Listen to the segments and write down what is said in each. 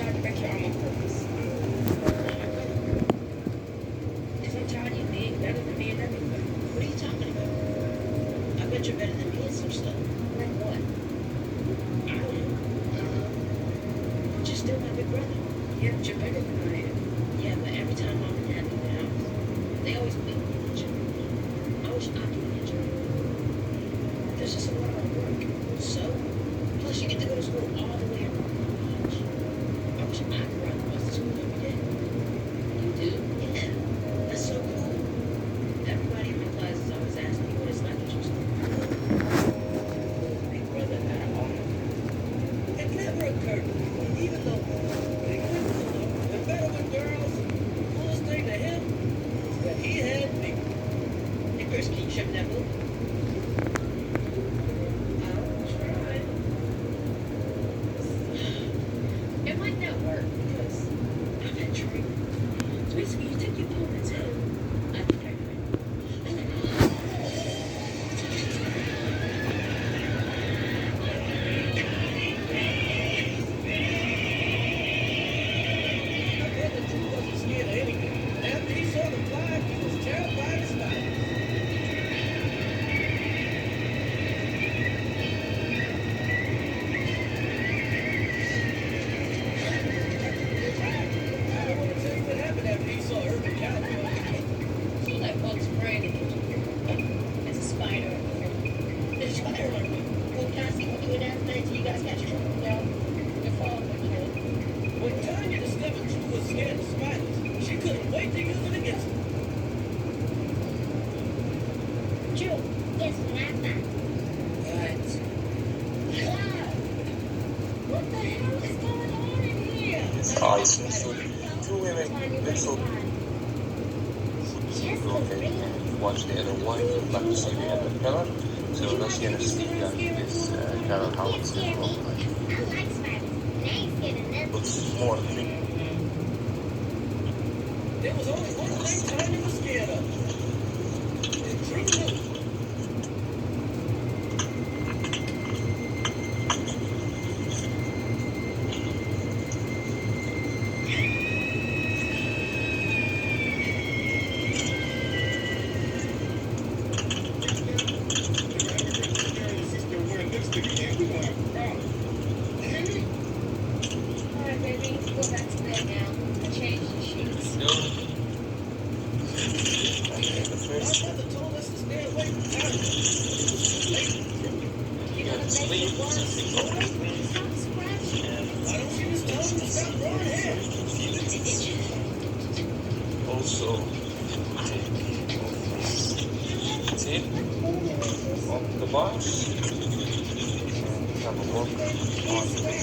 tried to wreck your arm on purpose. Because I'm tired of you being better than me and everything. What are you talking about? I bet you're better than me at some stuff. Like what? I don't know. Just still my big brother. Yeah, but you're better than I am. Yeah, but every time Mom and Dad leave the house, they always beat me in the gym. I wish I could be a gym. There's just a lot of work. So? Plus, you get to go to school all the way around the beach. I wish I could ride the bus to school every day. You do? Yeah, that's so cool. Everybody in my class is always asking me what it's like at your school. Big brother had an arm. It never occurred to me, even though Big Brother was better with girls, the coolest thing to him is that he had me. Hey, Chris, can you show me that book? I'll try. It might not work because I've had training. So basically, you take your opponent's head. I think I could. I bet that you wasn't scared of anything. After he saw the flag, he was terrified of spiders. I don't want to tell you what happened after he saw Urban Cowboy. See that bug's brain. It's a spider. It's Spider-Man. Well, can I see what you and Dad played till you guys got your trouble? No, your father killed. When Tanya discovered Drew was scared of spiders, she couldn't wait to use it against him. Drew, guess what I found? What? Cloud. What the hell is going on in here? His eyes should two women little Just go ahead and watch the other one, like to see the other color. So let's get to see this color how Can't it's scare going to me. look like. I like spiders. And I ain't scared of nothing. Looks more thick. There was only one thing Tanya was scared of. And Drew knew. Alright, baby. Go back to bed now. I changed the sheets. So, okay, the My first mother told us to stay away from Tanya. You're yeah, gonna the make sleeve it is worse. something going Stop scratching. and Why don't you just tell him to stop growing hair? also tip of the box and have a look on this.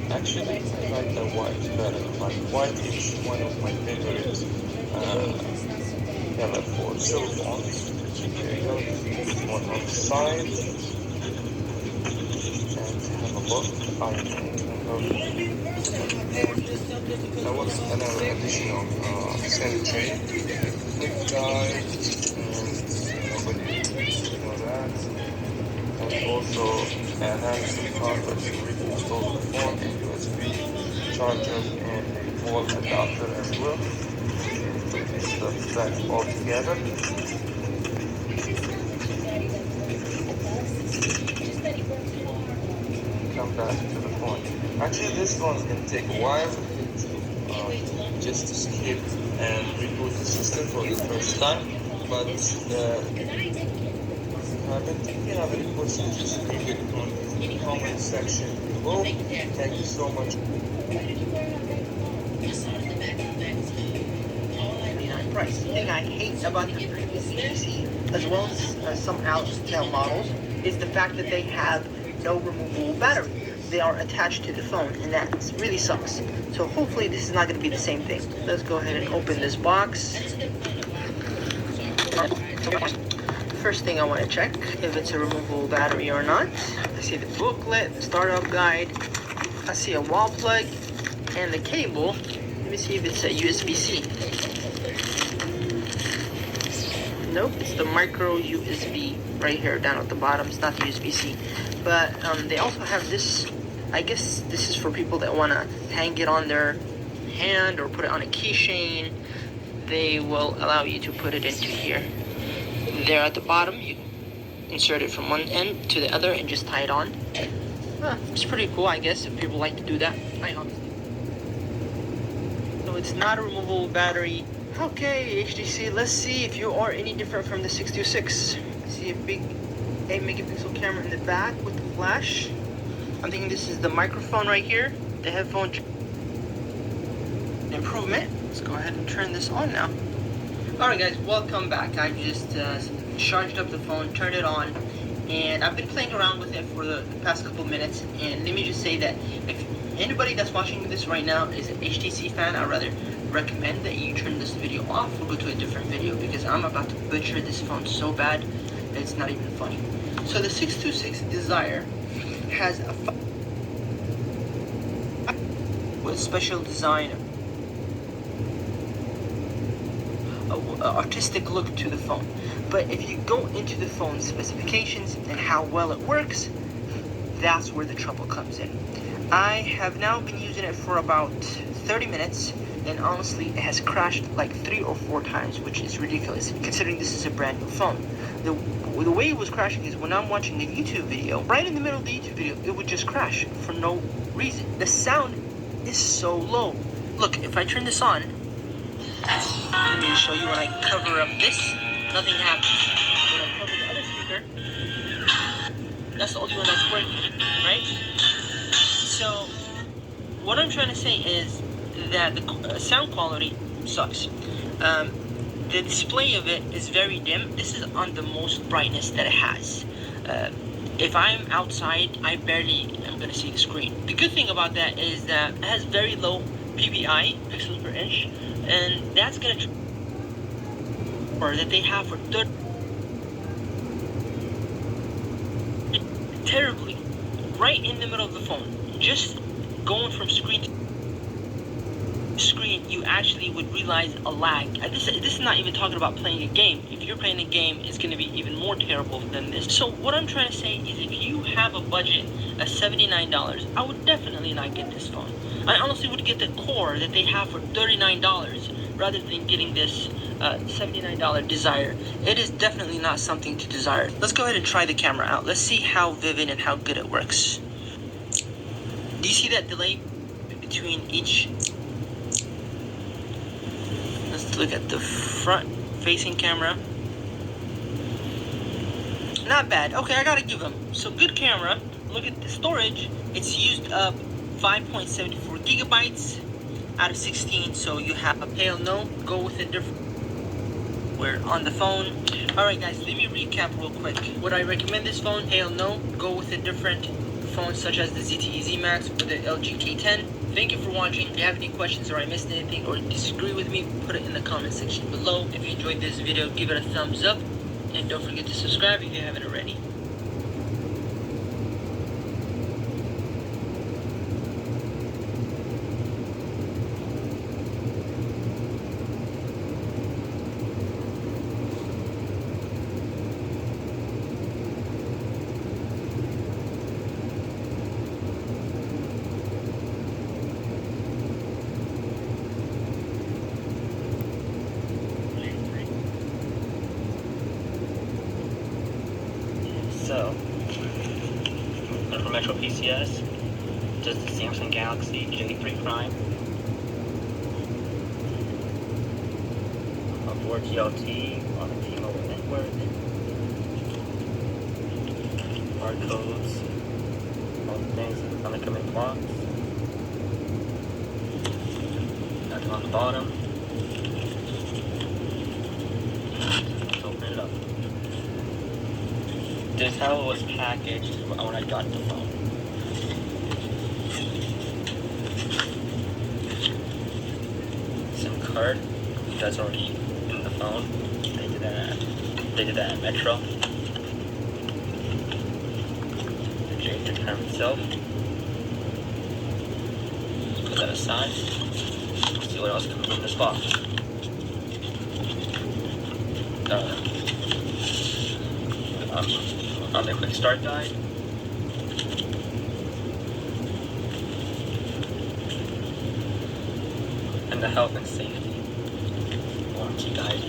Actually, I like the white better. Like white is one of my favorite color for silicone. There you go. One on the side. And have a look. That was another additional sanitary clip guide and nobody know that. And also an SIM card that you reinstall the phone and USB charger and a wall adapter as well. Put this stuff back all together. Come back to the phone. Actually, this one's gonna take a while just to skip and reboot the system for the first time. But if you have any questions, just leave it on the comment section below. Thank you so much. I saw it in the back of the magazine. All I mean, price. The thing I hate about the previous PC, as well as some Alcatel models, is the fact that they have no removable battery. They are attached to the phone, and that really sucks. So hopefully this is not going to be the same thing. Let's go ahead and open this box. First thing I want to check if it's a removable battery or not. I see the booklet, startup guide. I see a wall plug and the cable. Let me see if it's a USB-C. Nope, it's the micro USB right here down at the bottom. It's not the USB-C. But they also have this. I guess this is for people that want to hang it on their hand or put it on a keychain. They will allow you to put it into here. There at the bottom, you insert it from one end to the other and just tie it on. It's pretty cool, I guess, if people like to do that. I honestly. So it's not a removable battery. Okay, HTC, let's see if you are any different from the 626. See a big 8 megapixel camera in the back with the flash. I'm thinking this is the microphone right here, the headphone improvement. Let's go ahead and turn this on now. Alright guys, welcome back. I just charged up the phone, turned it on, and I've been playing around with it for the past couple minutes. And let me just say that if anybody that's watching this right now is an HTC fan, I'd rather recommend that you turn this video off or go to a different video, because I'm about to butcher this phone so bad that it's not even funny. So the 626 Desire has a with special design, artistic look to the phone. But if you go into the phone's specifications and how well it works, that's where the trouble comes in. I have now been using it for about 30 minutes, and honestly, it has crashed like 3 or 4 times, which is ridiculous considering this is a brand new phone. The way it was crashing is when I'm watching a YouTube video, right in the middle of the YouTube video, it would just crash for no reason. The sound is so low. Look, if I turn this on, let me show you when I cover up this, nothing happens. When I cover the other speaker, that's the only one that's working, right? So, what I'm trying to say is that the sound quality sucks. The display of it is very dim. This is on the most brightness that it has. If I'm outside, I barely am going to see the screen. The good thing about that is that it has very low PPI, pixels per inch, and that's going to that they have for terribly right in the middle of the phone, just going from screen to screen, you actually would realize a lag. This is not even talking about playing a game. If you're playing a game, it's going to be even more terrible than this. So what I'm trying to say is, if you have a budget of $79, I would definitely not get this phone. I honestly would get the Core that they have for $39 rather than getting this $79 Desire. It is definitely not something to desire. Let's go ahead and try the camera out. Let's see how vivid and how good it works. Do you see that delay between each? Let's look at the front facing camera. Not bad. Okay, I gotta give them. So good camera. Look at the storage. It's used up 5.74 gigabytes out of 16. So you have a pale no. Go with a different. We're on the phone. Alright guys, let me recap real quick. Would I recommend this phone? Hell no. Go with a different phone such as the ZTE Z Max or the LG K10. Thank you for watching. If you have any questions or I missed anything or disagree with me, put it in the comment section below. If you enjoyed this video, give it a thumbs up. And don't forget to subscribe if you haven't already. So, for Metro PCS, just the Samsung Galaxy J3 Prime, a 4GLT on the T-Mobile network, barcodes, all the things on the coming box, nothing on the bottom. Let's open it up. This is how it was packaged when I got the phone. SIM card that's already in the phone. They did that at Metro. The J3 Prime itself. Let's put that aside. Let's see what else comes in this box. On the quick start guide, the health and safety warranty guide.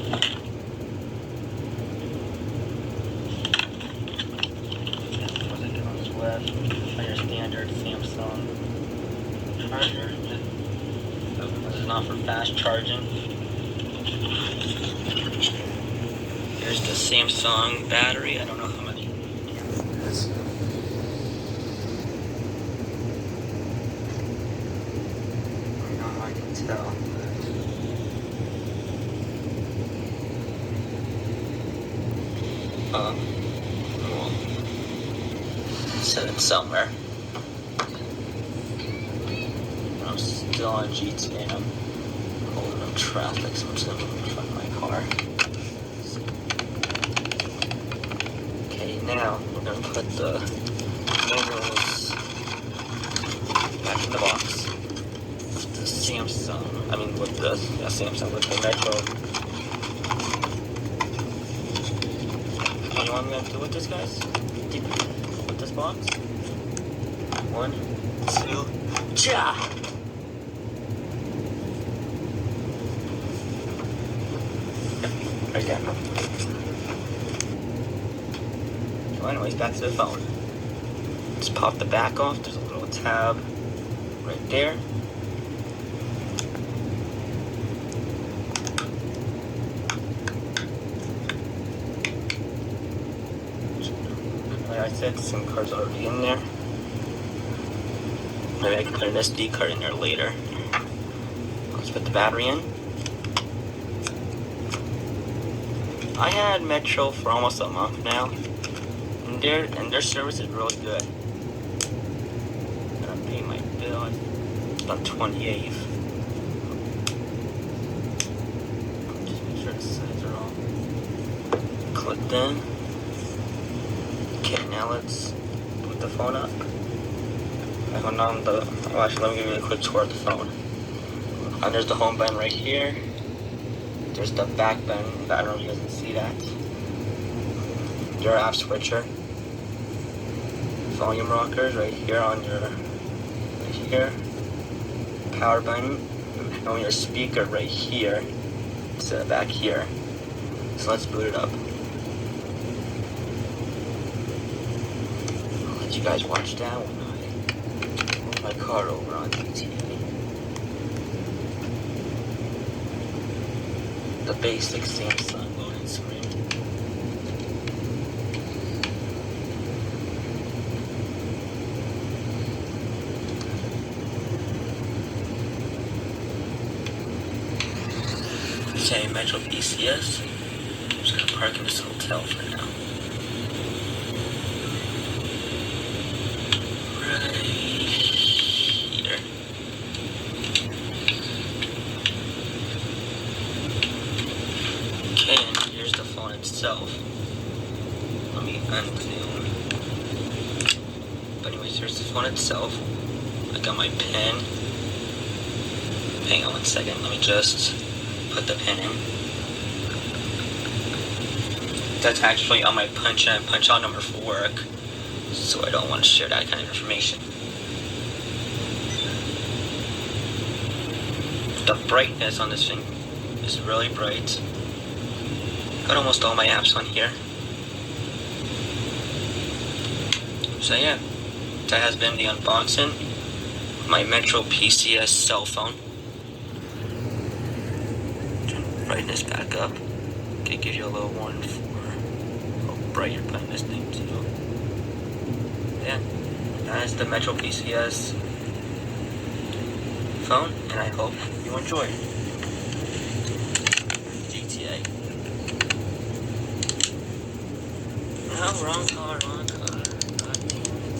That's what it comes with. Your standard Samsung charger. This is not for fast charging. Here's the Samsung battery. I don't know how much it is. I don't know how I can tell. Well, set it somewhere. I'm still on GTA. I'm holding up traffic, so I'm just gonna move in front of my car. Okay, now we're gonna put the manuals back in the box. With the Samsung, with the Samsung, with the Metro. What do you want me to do with this, guys? With this box? 1, 2, ja! Right there. So anyways, back to the phone. Just pop the back off. There's a little tab right there. Like I said, the SIM card's already in there. Maybe I can put an SD card in there later. Let's put the battery in. I had Metro for almost a month now, and their service is really good. I'm gonna pay my bill on 28th. Just make sure the sides are all clicked in. Okay, now let's put the phone up. Actually, let me give you a quick tour of the phone. There's the home button right here. There's the back button. I don't know if you guys can see that. Your app switcher. Volume rockers right here on your, right here. Power button. And on your speaker right here. Instead of back here. So let's boot it up. I'll let you guys watch that when I move my car over on GTA. The basic Samsung loading screen. Okay, Metro PCS. I'm just gonna park in this hotel for now. Right here. Okay, and here's the phone itself. Let me unzoom. But anyways, here's the phone itself. I got my pin. Hang on 1 second, let me just put the pin in. That's actually on my punch in and punch out number for work, so I don't want to share that kind of information. The brightness on this thing is really bright. Got almost all my apps on here. So yeah, that has been the unboxing of my Metro PCS cell phone. Turn the brightness back up. Okay, give you a little warning for how bright you're putting this thing to. Yeah, that's the Metro PCS phone, and I hope you enjoy it. GTA. No, wrong car, wrong car. God damn it.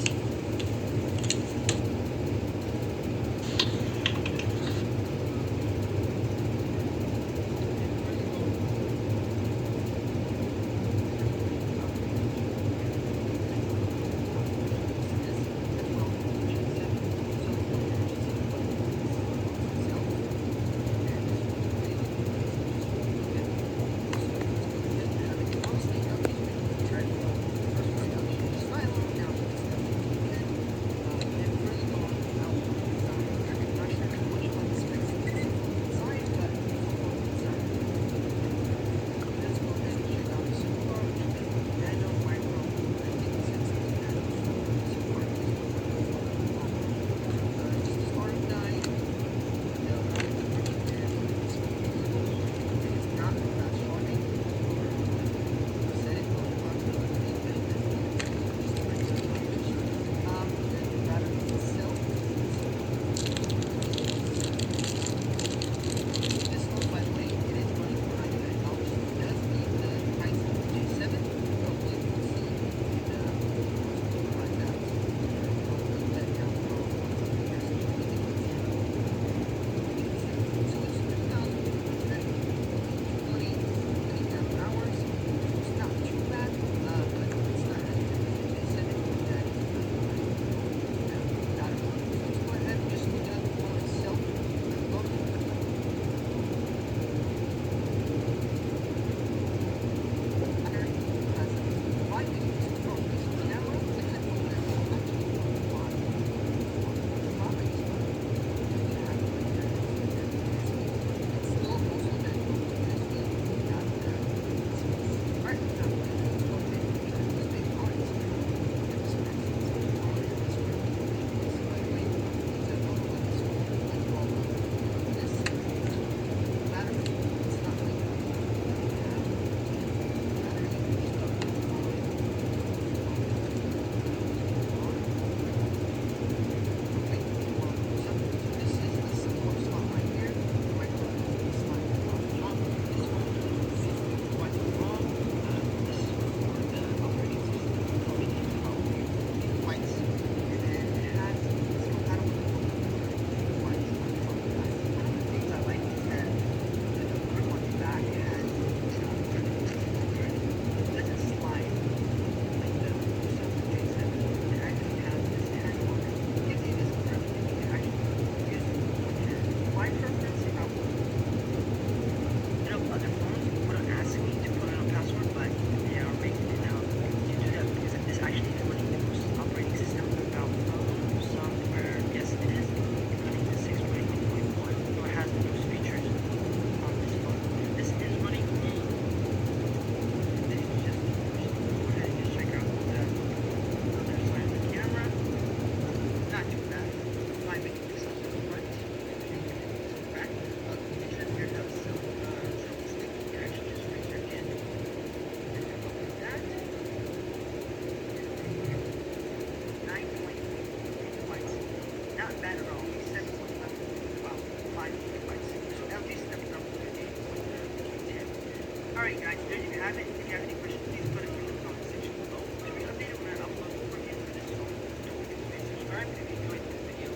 Alright guys, there you have it. If you have any questions, please put it in the comment section below. Keep me updated when I upload more reviews for this phone. Don't forget to subscribe if you enjoyed this video.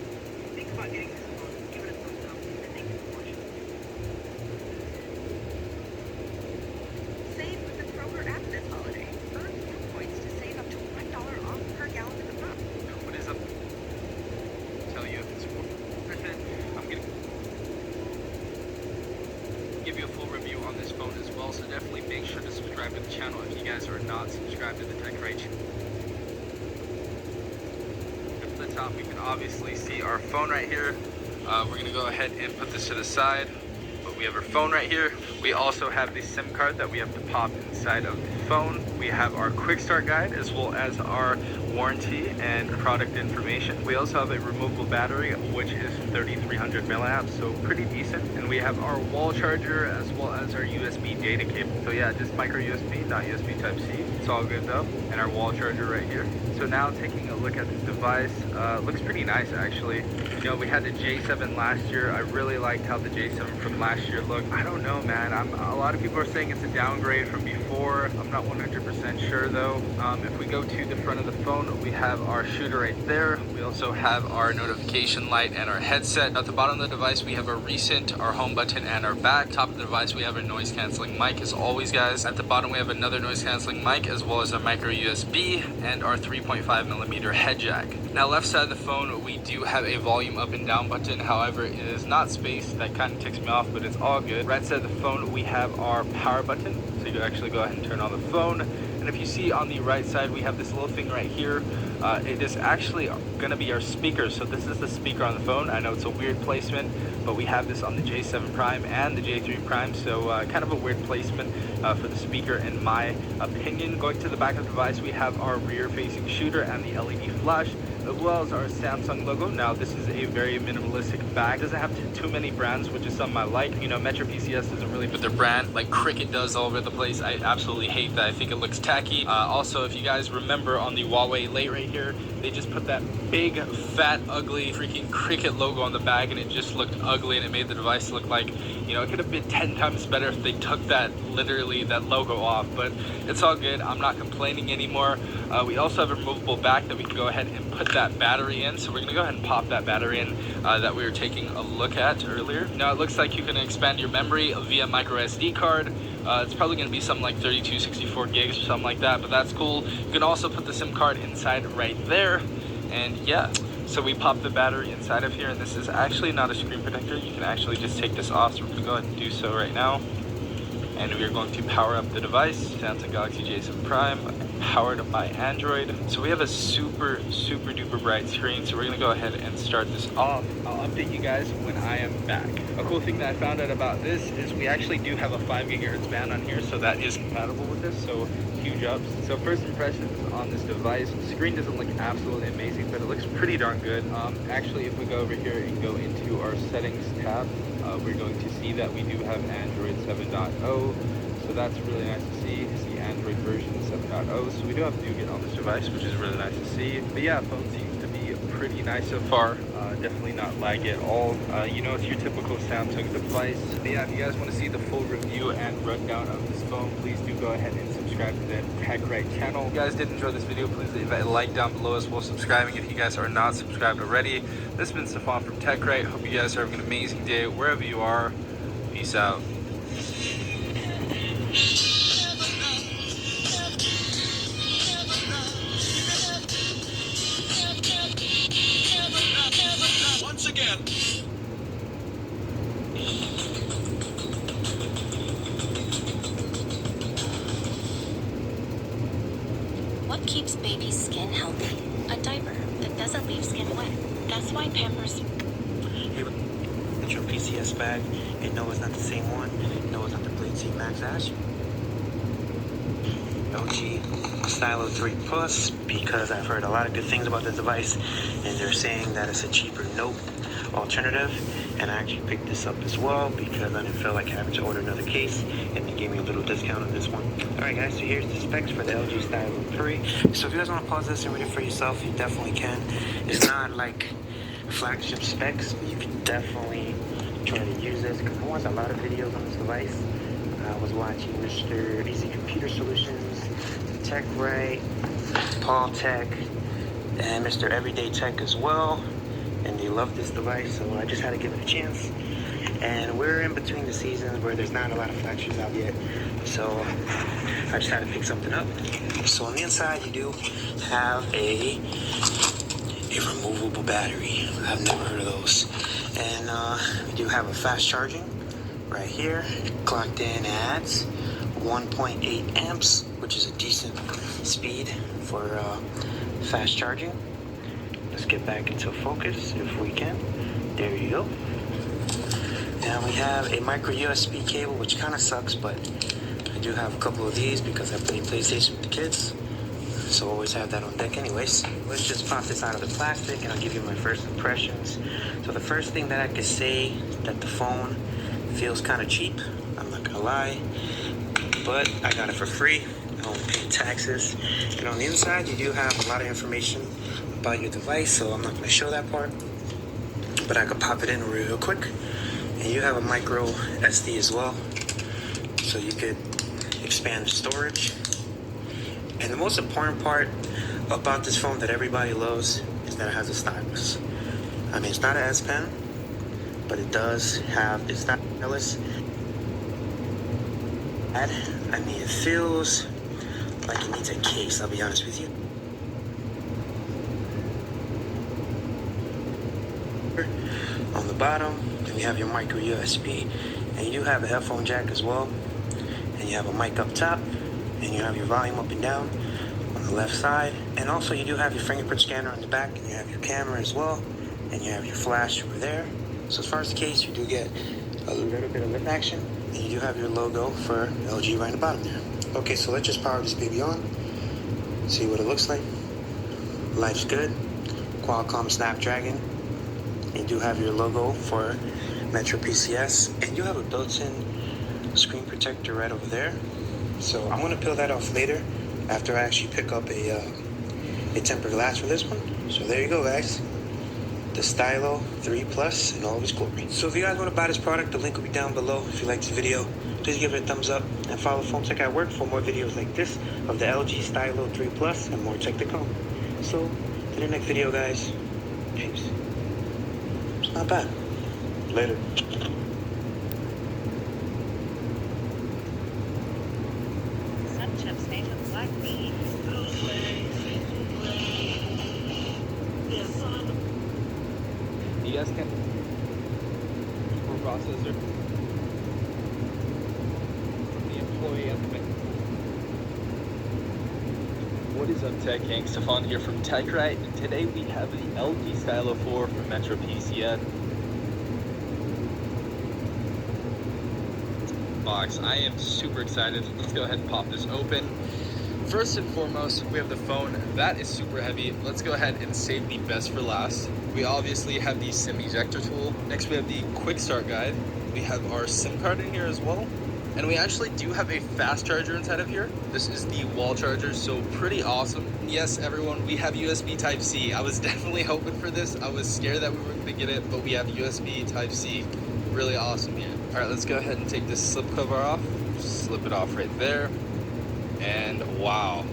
Think about getting this phone, give it a thumbs up, and thank you for watching. Save with the Kroger app this holiday. Earn fuel points to save up to $1 off per gallon at the pump. What is up? Tell you if it's for. I'm gonna give you a full review on this phone as well, so definitely make sure to subscribe to the channel if you guys are not subscribed to the TechRight channel. At the top, you can obviously see our phone right here. We're gonna go ahead and put this to the side, but we have our phone right here. We also have the SIM card that we have to pop inside of the phone. We have our quick start guide as well as our warranty and product information. We also have a removable battery, which is 3300 milliamps, so pretty decent. And we have our wall charger as well as our USB data cable. So yeah, just micro USB, not USB type C. It's all good though. And our wall charger right here. So now taking a look at this device, looks pretty nice actually. You know, we had the J7 last year. I really liked how the J7 from last year looked. I don't know, man. A lot of people are saying it's a downgrade from before. I'm not 100% sure though. If we go to the front of the phone, we have our shooter right there. We also have our notification light and our headset. At the bottom of the device, we have our recent, our home button, and our back. Top of the device, we have a noise canceling mic as always, guys. At the bottom, we have another noise canceling mic as well as a micro USB and our 3.5mm head jack. Now, left side of the phone, we do have a volume up and down button. However, it is not spaced. That kind of ticks me off, but it's all good. Right side of the phone, we have our power button. So you can actually go ahead and turn on the phone. And if you see on the right side, we have this little thing right here. It is actually gonna be our speaker. So this is the speaker on the phone. I know it's a weird placement, but we have this on the J7 Prime and the J3 Prime. So kind of a weird placement for the speaker in my opinion. Going to the back of the device, we have our rear facing shooter and the LED flash, as well as our Samsung logo. Now this is a very minimalistic back. It doesn't have too many brands, which is something I like. You know, Metro PCS doesn't really put their brand like Cricket does all over the place. I absolutely hate that. I think it looks tacky. Also, if you guys remember on the Huawei Late right here, they just put that big, fat, ugly freaking Cricket logo on the back, and it just looked ugly, and it made the device look like, you know, it could have been 10 times better if they took that, literally, that logo off. But it's all good. I'm not complaining anymore. We also have a removable back that we can go ahead and put that battery in. So we're gonna go ahead and pop that battery in that we were taking a look at earlier. Now it looks like you can expand your memory via micro SD card. It's probably gonna be something like 32, 64 gigs or something like that, but that's cool. You can also put the SIM card inside right there. And yeah, so we pop the battery inside of here, and this is actually not a screen protector. You can actually just take this off. So we're gonna go ahead and do so right now. And we are going to power up the device, Samsung Galaxy J7 Prime, powered by Android. So we have a super duper bright screen. So we're gonna go ahead and start this off. I'll update you guys when I am back. A cool thing that I found out about this is we actually do have a 5 GHz band on here, so that is compatible with this. So huge ups. So first impressions on this device, the screen doesn't look absolutely amazing, but it looks pretty darn good. Actually, if we go over here and go into our settings tab, we're going to see that we do have Android 7.0. So that's really nice to see. The Android version 7.0. So we do have Nougat on this device, which is really nice to see. But yeah, phone seems to be pretty nice so far. Definitely not laggy at all. You know, it's your typical Samsung device. But yeah, if you guys want to see the full review and rundown of this phone, please do go ahead and subscribe to the TechRight channel. If you guys did enjoy this video, please leave a like down below as well as subscribing if you guys are not subscribed already. This has been Stefan from TechRight. Hope you guys are having an amazing day wherever you are. Peace out. Once again. What keeps baby's skin healthy? A diaper that doesn't leave skin wet. That's why Pampers... Metro PCS bag, and no, it's not the same one. No, it's not the Blade C Max Ash. LG Stylo 3 Plus, because I've heard a lot of good things about this device, and they're saying that it's a cheaper Note alternative. And I actually picked this up as well because I didn't feel like having to order another case, and they gave me a little discount on this one. Alright guys, so here's the specs for the LG Stylo 3. So if you guys want to pause this and read it for yourself, you definitely can. It's not like flagship specs, but you can definitely try to use this because I watch a lot of videos on this device. I was watching Mr. Easy Computer Solutions, Tech Right, Paul Tech, and Mr. Everyday Tech as well. And they love this device, so I just had to give it a chance. And we're in between the seasons where there's not a lot of flashes out yet, so I just had to pick something up. So on the inside, you do have a removable battery. I've never heard of those. And we do have a fast charging right here, clocked in at 1.8 amps, which is a decent speed for fast charging. Let's get back into focus if we can. There you go. Now we have a micro USB cable, which kind of sucks, but I do have a couple of these because I play PlayStation with the kids. So always have that on deck anyways. Let's just pop this out of the plastic and I'll give you my first impressions. So the first thing that I could say that the phone feels kind of cheap. I'm not gonna lie, but I got it for free. I don't pay taxes. And on the inside, you do have a lot of information about your device, so I'm not gonna show that part, but I could pop it in real quick. And you have a micro SD as well, so you could expand the storage. And the most important part about this phone that everybody loves is that it has a stylus. I mean, it's not an S Pen, but it does have a stylus. I mean, it feels like it needs a case, I'll be honest with you. On the bottom, then we have your micro USB, and you do have a headphone jack as well, and you have a mic up top, and you have your volume up and down on the left side, and also you do have your fingerprint scanner on the back, and you have your camera as well, and you have your flash over there. So as far as the case, you do get a little bit of lip action, and you do have your logo for LG right in the bottom there. Okay, so let's just power this baby on, see what it looks like. Life's good, Qualcomm Snapdragon. You do have your logo for Metro PCS, and you have a built-in screen protector right over there. So I'm gonna peel that off later after I actually pick up a tempered glass for this one. So there you go, guys. The Stylo 3 Plus in all of its glory. So if you guys want to buy this product, the link will be down below. If you like this video, please give it a thumbs up and follow Phone Tech at Work for more videos like this of the LG Stylo 3 Plus and more tech to come. So in the next video, guys, peace. Not bad. Later. Sun chips made with black beans. You guys can processor from the employee at the bank. What is up, Tech Gang? Stefan here from TechRite, and today we have the LG Stylo 4 from Metro PCS box. I am super excited. Let's go ahead and pop this open. First and foremost, we have the phone. That is super heavy. Let's go ahead and save the best for last. We obviously have the SIM ejector tool. Next, we have the quick start guide. We have our SIM card in here as well. And we actually do have a fast charger inside of here. This is the wall charger, so pretty awesome. Yes, everyone, we have USB Type-C. I was definitely hoping for this. I was scared that we weren't gonna get it, but we have USB Type-C. Really awesome here. All right, let's go ahead and take this slip cover off. Slip it off right there. And wow.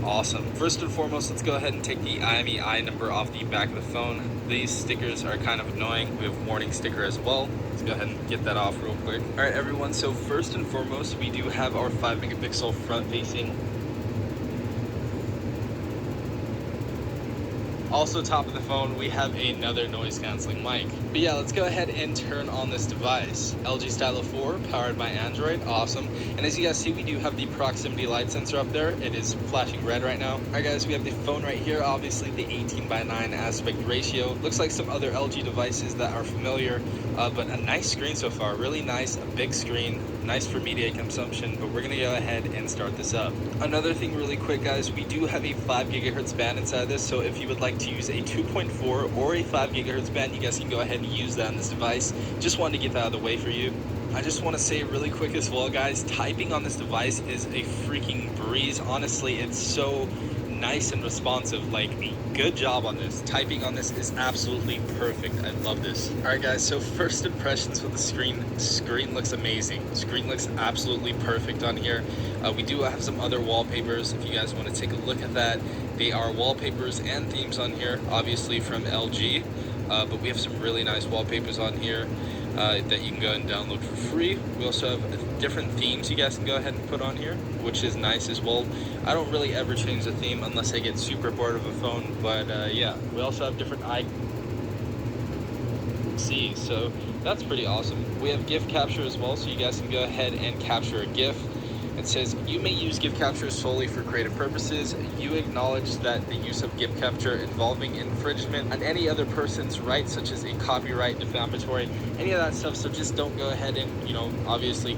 Awesome. First and foremost, let's go ahead and take the IMEI number off the back of the phone. These stickers are kind of annoying. We have a warning sticker as well. Let's go ahead and get that off real quick. All right, everyone. So first and foremost, we do have our 5-megapixel front-facing. Also, top of the phone, we have another noise-canceling mic. But yeah, let's go ahead and turn on this device. LG Stylo 4, powered by Android, awesome. And as you guys see, we do have the proximity light sensor up there. It is flashing red right now. All right, guys, we have the phone right here. Obviously, the 18:9 aspect ratio. Looks like some other LG devices that are familiar, but a nice screen so far. Really nice, a big screen. Nice for media consumption, but we're gonna go ahead and start this up. Another thing really quick, guys, we do have a 5 gigahertz band inside this, so if you would like to use a 2.4 or a 5 gigahertz band, you guys can go ahead and use that on this device. Just wanted to get that out of the way for you. I just want to say really quick as well, guys, typing on this device is a freaking breeze. Honestly, it's so nice and responsive. Like, good job on this. Typing on this is absolutely perfect. I love this. All right, guys, so first impressions with the screen. Screen looks amazing. Screen looks absolutely perfect on here. We do have some other wallpapers if you guys want to take a look at that. They are wallpapers and themes on here, obviously from LG, but we have some really nice wallpapers on here that you can go and download for free. We also have different themes you guys can go ahead and put on here, which is nice as well. I don't really ever change the theme unless I get super bored of a phone, but yeah, we also have different IC, so that's pretty awesome. We have GIF capture as well, so you guys can go ahead and capture a GIF. It says, you may use GIF capture solely for creative purposes. You acknowledge that the use of GIF capture involving infringement on any other person's rights, such as a copyright, defamatory, any of that stuff. So just don't go ahead and, you know, obviously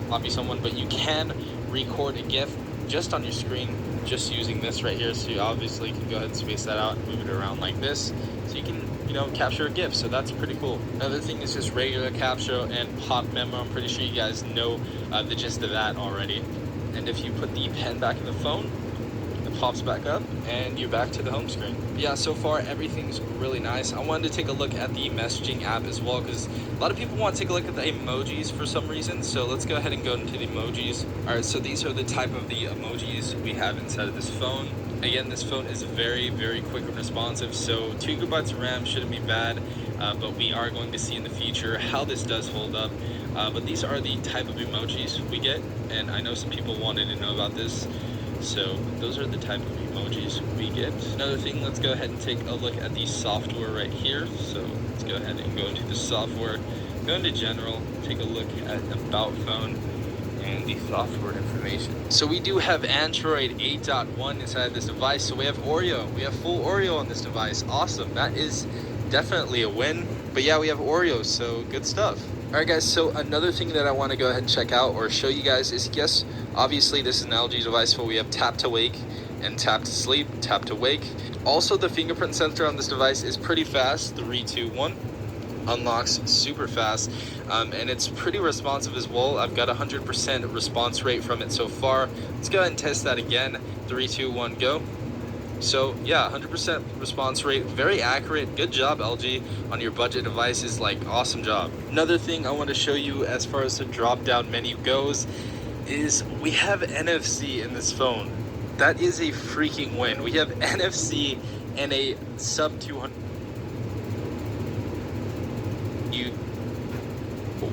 copy someone, but you can record a GIF just on your screen, just using this right here. So you obviously can go ahead and space that out and move it around like this. So you can, you know, capture a GIF, so that's pretty cool. Another thing is just regular capture and pop memo. I'm pretty sure you guys know the gist of that already. And if you put the pen back in the phone, it pops back up and you're back to the home screen. Yeah, so far everything's really nice. I wanted to take a look at the messaging app as well, because a lot of people want to take a look at the emojis for some reason. So let's go ahead and go into the emojis. All right, so these are the type of the emojis we have inside of this phone. Again, this phone is very, very quick and responsive, so 2 GB of RAM shouldn't be bad, but we are going to see in the future how this does hold up. But these are the type of emojis we get, and I know some people wanted to know about this, so those are the type of emojis we get. Another thing, let's go ahead and take a look at the software right here. So let's go ahead and go into the software, go into general, take a look at about phone, and the software information. So we do have Android 8.1 inside this device. So we have Oreo. We have full Oreo on this device. Awesome. That is definitely a win. But yeah, we have Oreo, so good stuff. All right, guys, so another thing that I want to go ahead and check out or show you guys is, yes, obviously this is an LG device, but we have tap to wake and tap to sleep, tap to wake. Also, the fingerprint sensor on this device is pretty fast. 3, 2, 1. Unlocks super fast, and it's pretty responsive as well. I've got 100% response rate from it so far. Let's go ahead and test that again. 3, 2, 1, go. So yeah, 100% response rate, very accurate. Good job, LG, on your budget devices. Like, awesome job. Another thing I want to show you as far as the drop down menu goes is we have NFC in this phone. That is a freaking win. We have NFC and a sub 200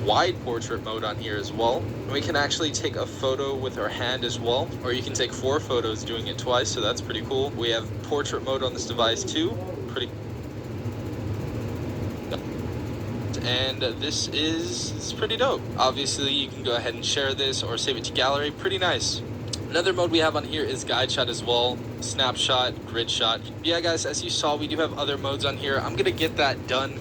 wide portrait mode on here as well. And we can actually take a photo with our hand as well, or you can take 4 photos doing it twice, so that's pretty cool. We have portrait mode on this device too, and this is pretty dope. Obviously you can go ahead and share this or save it to gallery. Pretty nice. Another mode we have on here is guide shot as well, snapshot, grid shot. Yeah, guys, as you saw, we do have other modes on here. I'm gonna get that done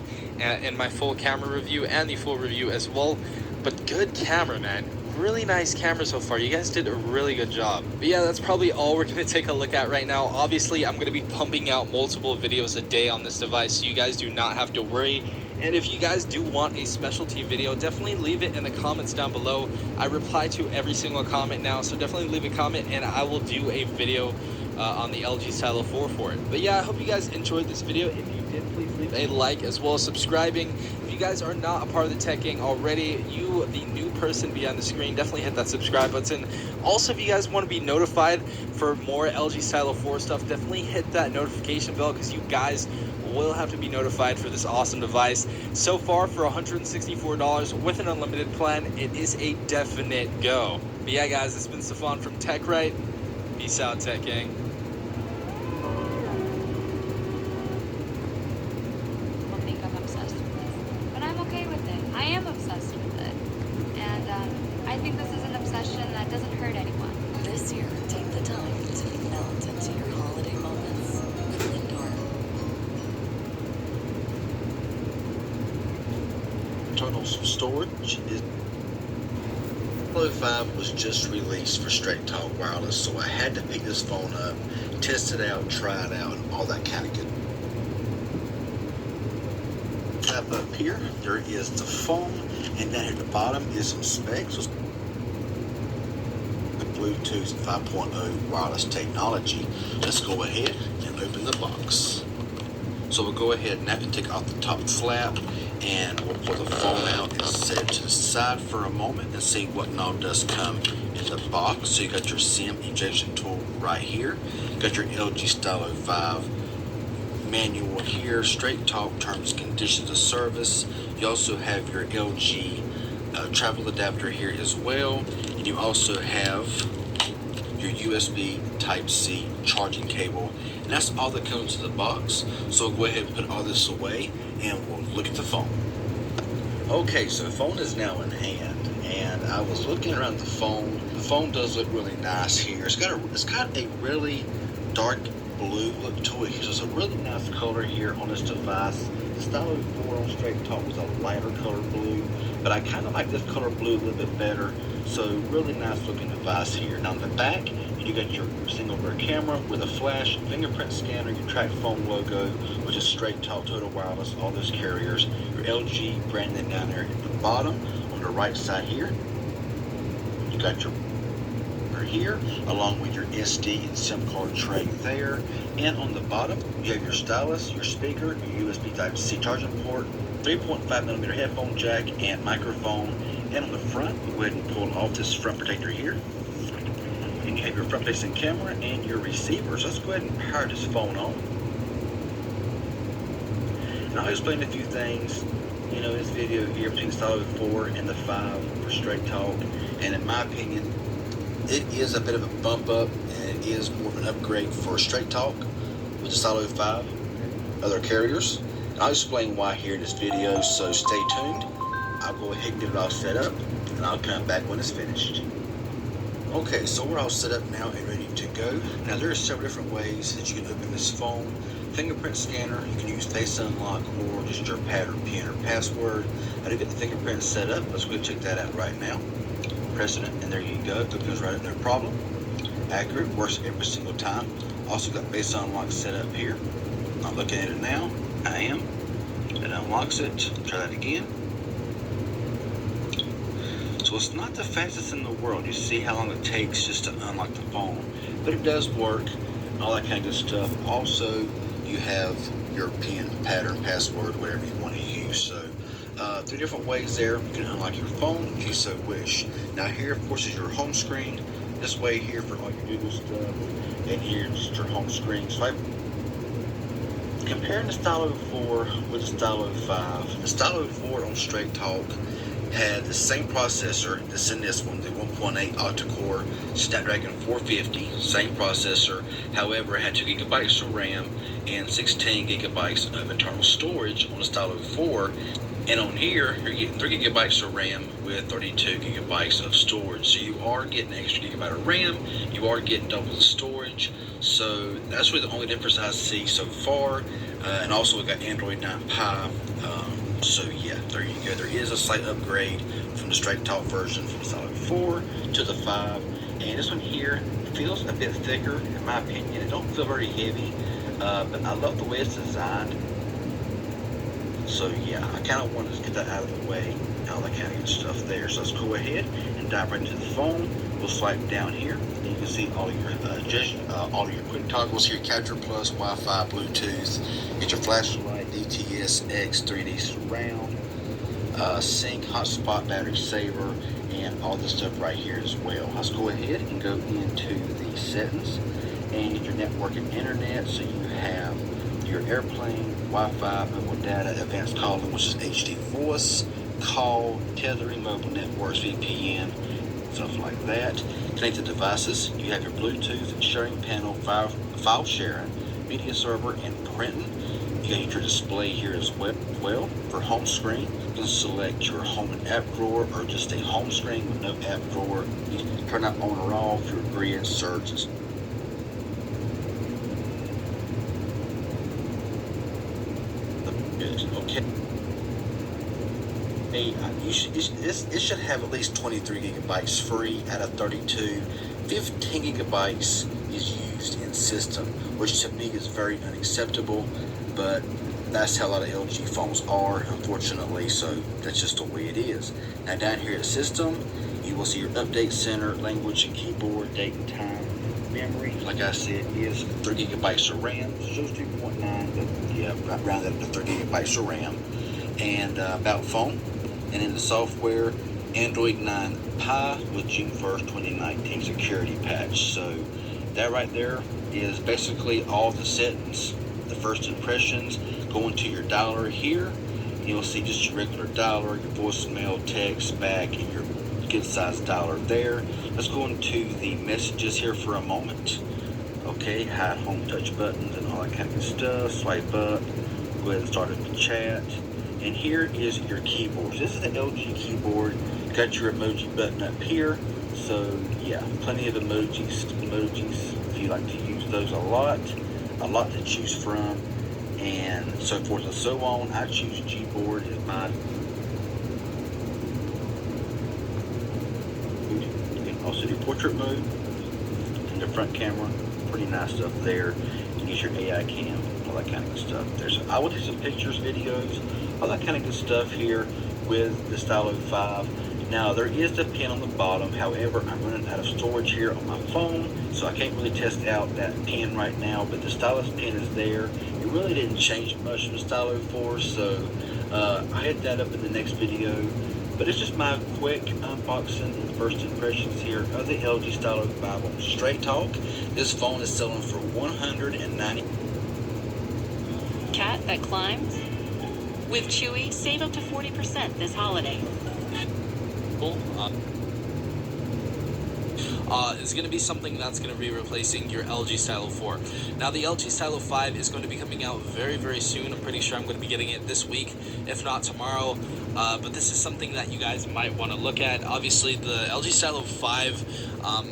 in my full camera review and the full review as well. But good camera, man. Really nice camera so far. You guys did a really good job. But yeah, that's probably all we're gonna take a look at right now. Obviously, I'm gonna be pumping out multiple videos a day on this device, so you guys do not have to worry. And if you guys do want a specialty video, definitely leave it in the comments down below. I reply to every single comment now, so definitely leave a comment and I will do a video on the LG Stylo 4 for it. But yeah, I hope you guys enjoyed this video. If you did, please leave a like as well as subscribing. If you guys are not a part of the Tech Gang already, you, the new person behind the screen, definitely hit that subscribe button. Also, if you guys want to be notified for more LG Stylo 4 stuff, definitely hit that notification bell, because you guys will have to be notified for this awesome device. So far, for $164 with an unlimited plan, it is a definite go. But yeah, guys, it's been Stefan from TechRight. Peace out, Tech Gang. People think I'm obsessed with this, but I'm okay with it. I am obsessed with it, and I think this is an obsession that doesn't hurt anyone. This year, take the time to melt into your holiday moments with Lindor. Internal storage is 5 was just released for Straight Talk Wireless, so I had to pick this phone up, test it out, try it out, and all that kind of good. Up here, there is the phone, and down at the bottom is some specs. Bluetooth 5.0 wireless technology. Let's go ahead and open the box. So we'll go ahead now and take off the top flap, and we'll pull the phone out and set it to the side for a moment and see what all does come in the box. So you got your SIM ejection tool right here. You got your LG Stylo 5 manual here, Straight Talk terms and conditions of service. You also have your LG travel adapter here as well, and you also have your USB Type-C charging cable, and that's all that comes in the box. So we'll go ahead and put all this away and we'll look at the phone. Okay, so the phone is now in hand, and I was looking around the phone. The phone does look really nice here. It's got a really dark blue look to it. There's a really nice color here on this device. The Stylo 4 on Straight Talk was a lighter color blue, but I kind of like this color blue a little bit better. So really nice looking device here. Now on the back, you got your single rear camera with a flash, fingerprint scanner, your track phone logo, which is Straight Talk, Total Wireless, all those carriers. Your LG branding down there at the bottom on the right side here. You got your here, along with your SD and SIM card tray there. And on the bottom, you have your stylus, your speaker, your USB Type-C charging port, 3.5mm headphone jack, and microphone. And on the front, go ahead and pull off this front protector here. And you have your front-facing camera and your receivers. Let's go ahead and power this phone on. And I'll explain a few things, in this video here between the Stylo 4 and the 5 for Straight Talk. And in my opinion, it is a bit of a bump up, and it is more of an upgrade for Straight Talk with the Stylo 5, other carriers. And I'll explain why here in this video, so stay tuned. I'll go ahead and get it all set up, and I'll come back when it's finished. Okay, so we're all set up now and ready to go. Now there are several different ways that you can open this phone. Fingerprint scanner, you can use Face Unlock or just your pad or PIN or password. I did get the fingerprint set up. Let's go check that out right now. Pressing it, and there you go. It opens right up, no problem. Accurate, works every single time. Also got Face Unlock set up here. I'm looking at it now. I am. It unlocks it. Try that again. So it's not the fastest in the world. You see how long it takes just to unlock the phone, but it does work. All that kind of good stuff. Also, you have your PIN, pattern, password, whatever you want to use. So 3 different ways there. You can unlock your phone if you so wish. Now here, of course, is your home screen. This way here for all your Google stuff, and here just your home screen. So comparing the Stylo 4 with the Stylo 5, the Stylo 4 on Straight Talk had the same processor that's in this one, the 1.8 octa-core Snapdragon 450, same processor. However, it had 2 gigabytes of RAM and 16 gigabytes of internal storage on the Stylo 4. And on here, you're getting 3 gigabytes of RAM with 32 gigabytes of storage. So you are getting an extra gigabyte of RAM, you are getting double the storage. So that's really the only difference I see so far. And also we got Android 9 Pie. So yeah, there you go. There is a slight upgrade from the Straight Talk version from the Stylo 4 to the 5. And this one here feels a bit thicker, in my opinion. It don't feel very heavy, but I love the way it's designed. So yeah, I kind of wanted to get that out of the way, and all that kind of good stuff there. So let's go ahead and dive right into the phone. We'll swipe down here, and you can see all of your quick toggles here: Capture Plus, Wi-Fi, Bluetooth. Get your flashlight, DTS, X, 3D surround, sync, hotspot, battery saver, and all this stuff right here as well. Let's go ahead and go into the settings and get your network and internet. So you have your airplane, Wi-Fi, mobile data, advanced calling, which is HD voice, call, tethering, mobile networks, VPN, stuff like that. Connected devices, you have your Bluetooth, sharing panel, file sharing, media server, and printing. You got your display here as well. For home screen, you can select your home and app drawer or just a home screen with no app drawer. You can turn that on or off, your grid, search, okay. It should have at least 23 gigabytes free out of 32. 15 gigabytes is used in system, which to me is very unacceptable, but that's how a lot of LG phones are, unfortunately, so that's just the way it is. Now down here at system, You will see your update center, language, and keyboard, date and time. Memory, like I said, is 3 gigabytes of RAM. It shows 2.9, but yeah, round that up to 3 gigabytes of RAM. And about phone, and in the software, Android 9 Pie with June 1st, 2019 security patch. So that right there is basically all the settings, the first impressions. Go into your dialer here. You'll see just your regular dialer, your voicemail, text, back, and your good sized dialer there. Let's go into the messages here for a moment. Okay, hide home touch buttons and all that kind of good stuff. Swipe up, go ahead and start up the chat. And here is your keyboard. This is the LG keyboard. Got your emoji button up here. So yeah, plenty of emojis if you like to use those a lot to choose from, and so forth and so on. I choose Gboard as my. You can also do portrait mode in the front camera. Pretty nice stuff there. You can use your AI cam, all that kind of good stuff there. So I will take some pictures, videos, all that kind of good stuff here with the Stylo 5. Now there is the pin on the bottom, however I'm running out of storage here on my phone, so I can't really test out that pin right now, but the stylus pin is there. It really didn't change much from the Stylo 4, so I hit that up in the next video. But it's just my quick unboxing and first impressions here of the LG Stylo 5 on Straight Talk. This phone is selling for $190. Cat that climbs? With Chewy, save up to 40% this holiday. Is going to be something that's going to be replacing your LG Stylo 4. Now the LG Stylo 5 is going to be coming out very, very soon. I'm pretty sure I'm going to be getting it this week, if not tomorrow. But this is something that you guys might want to look at. Obviously, the LG Stylo 5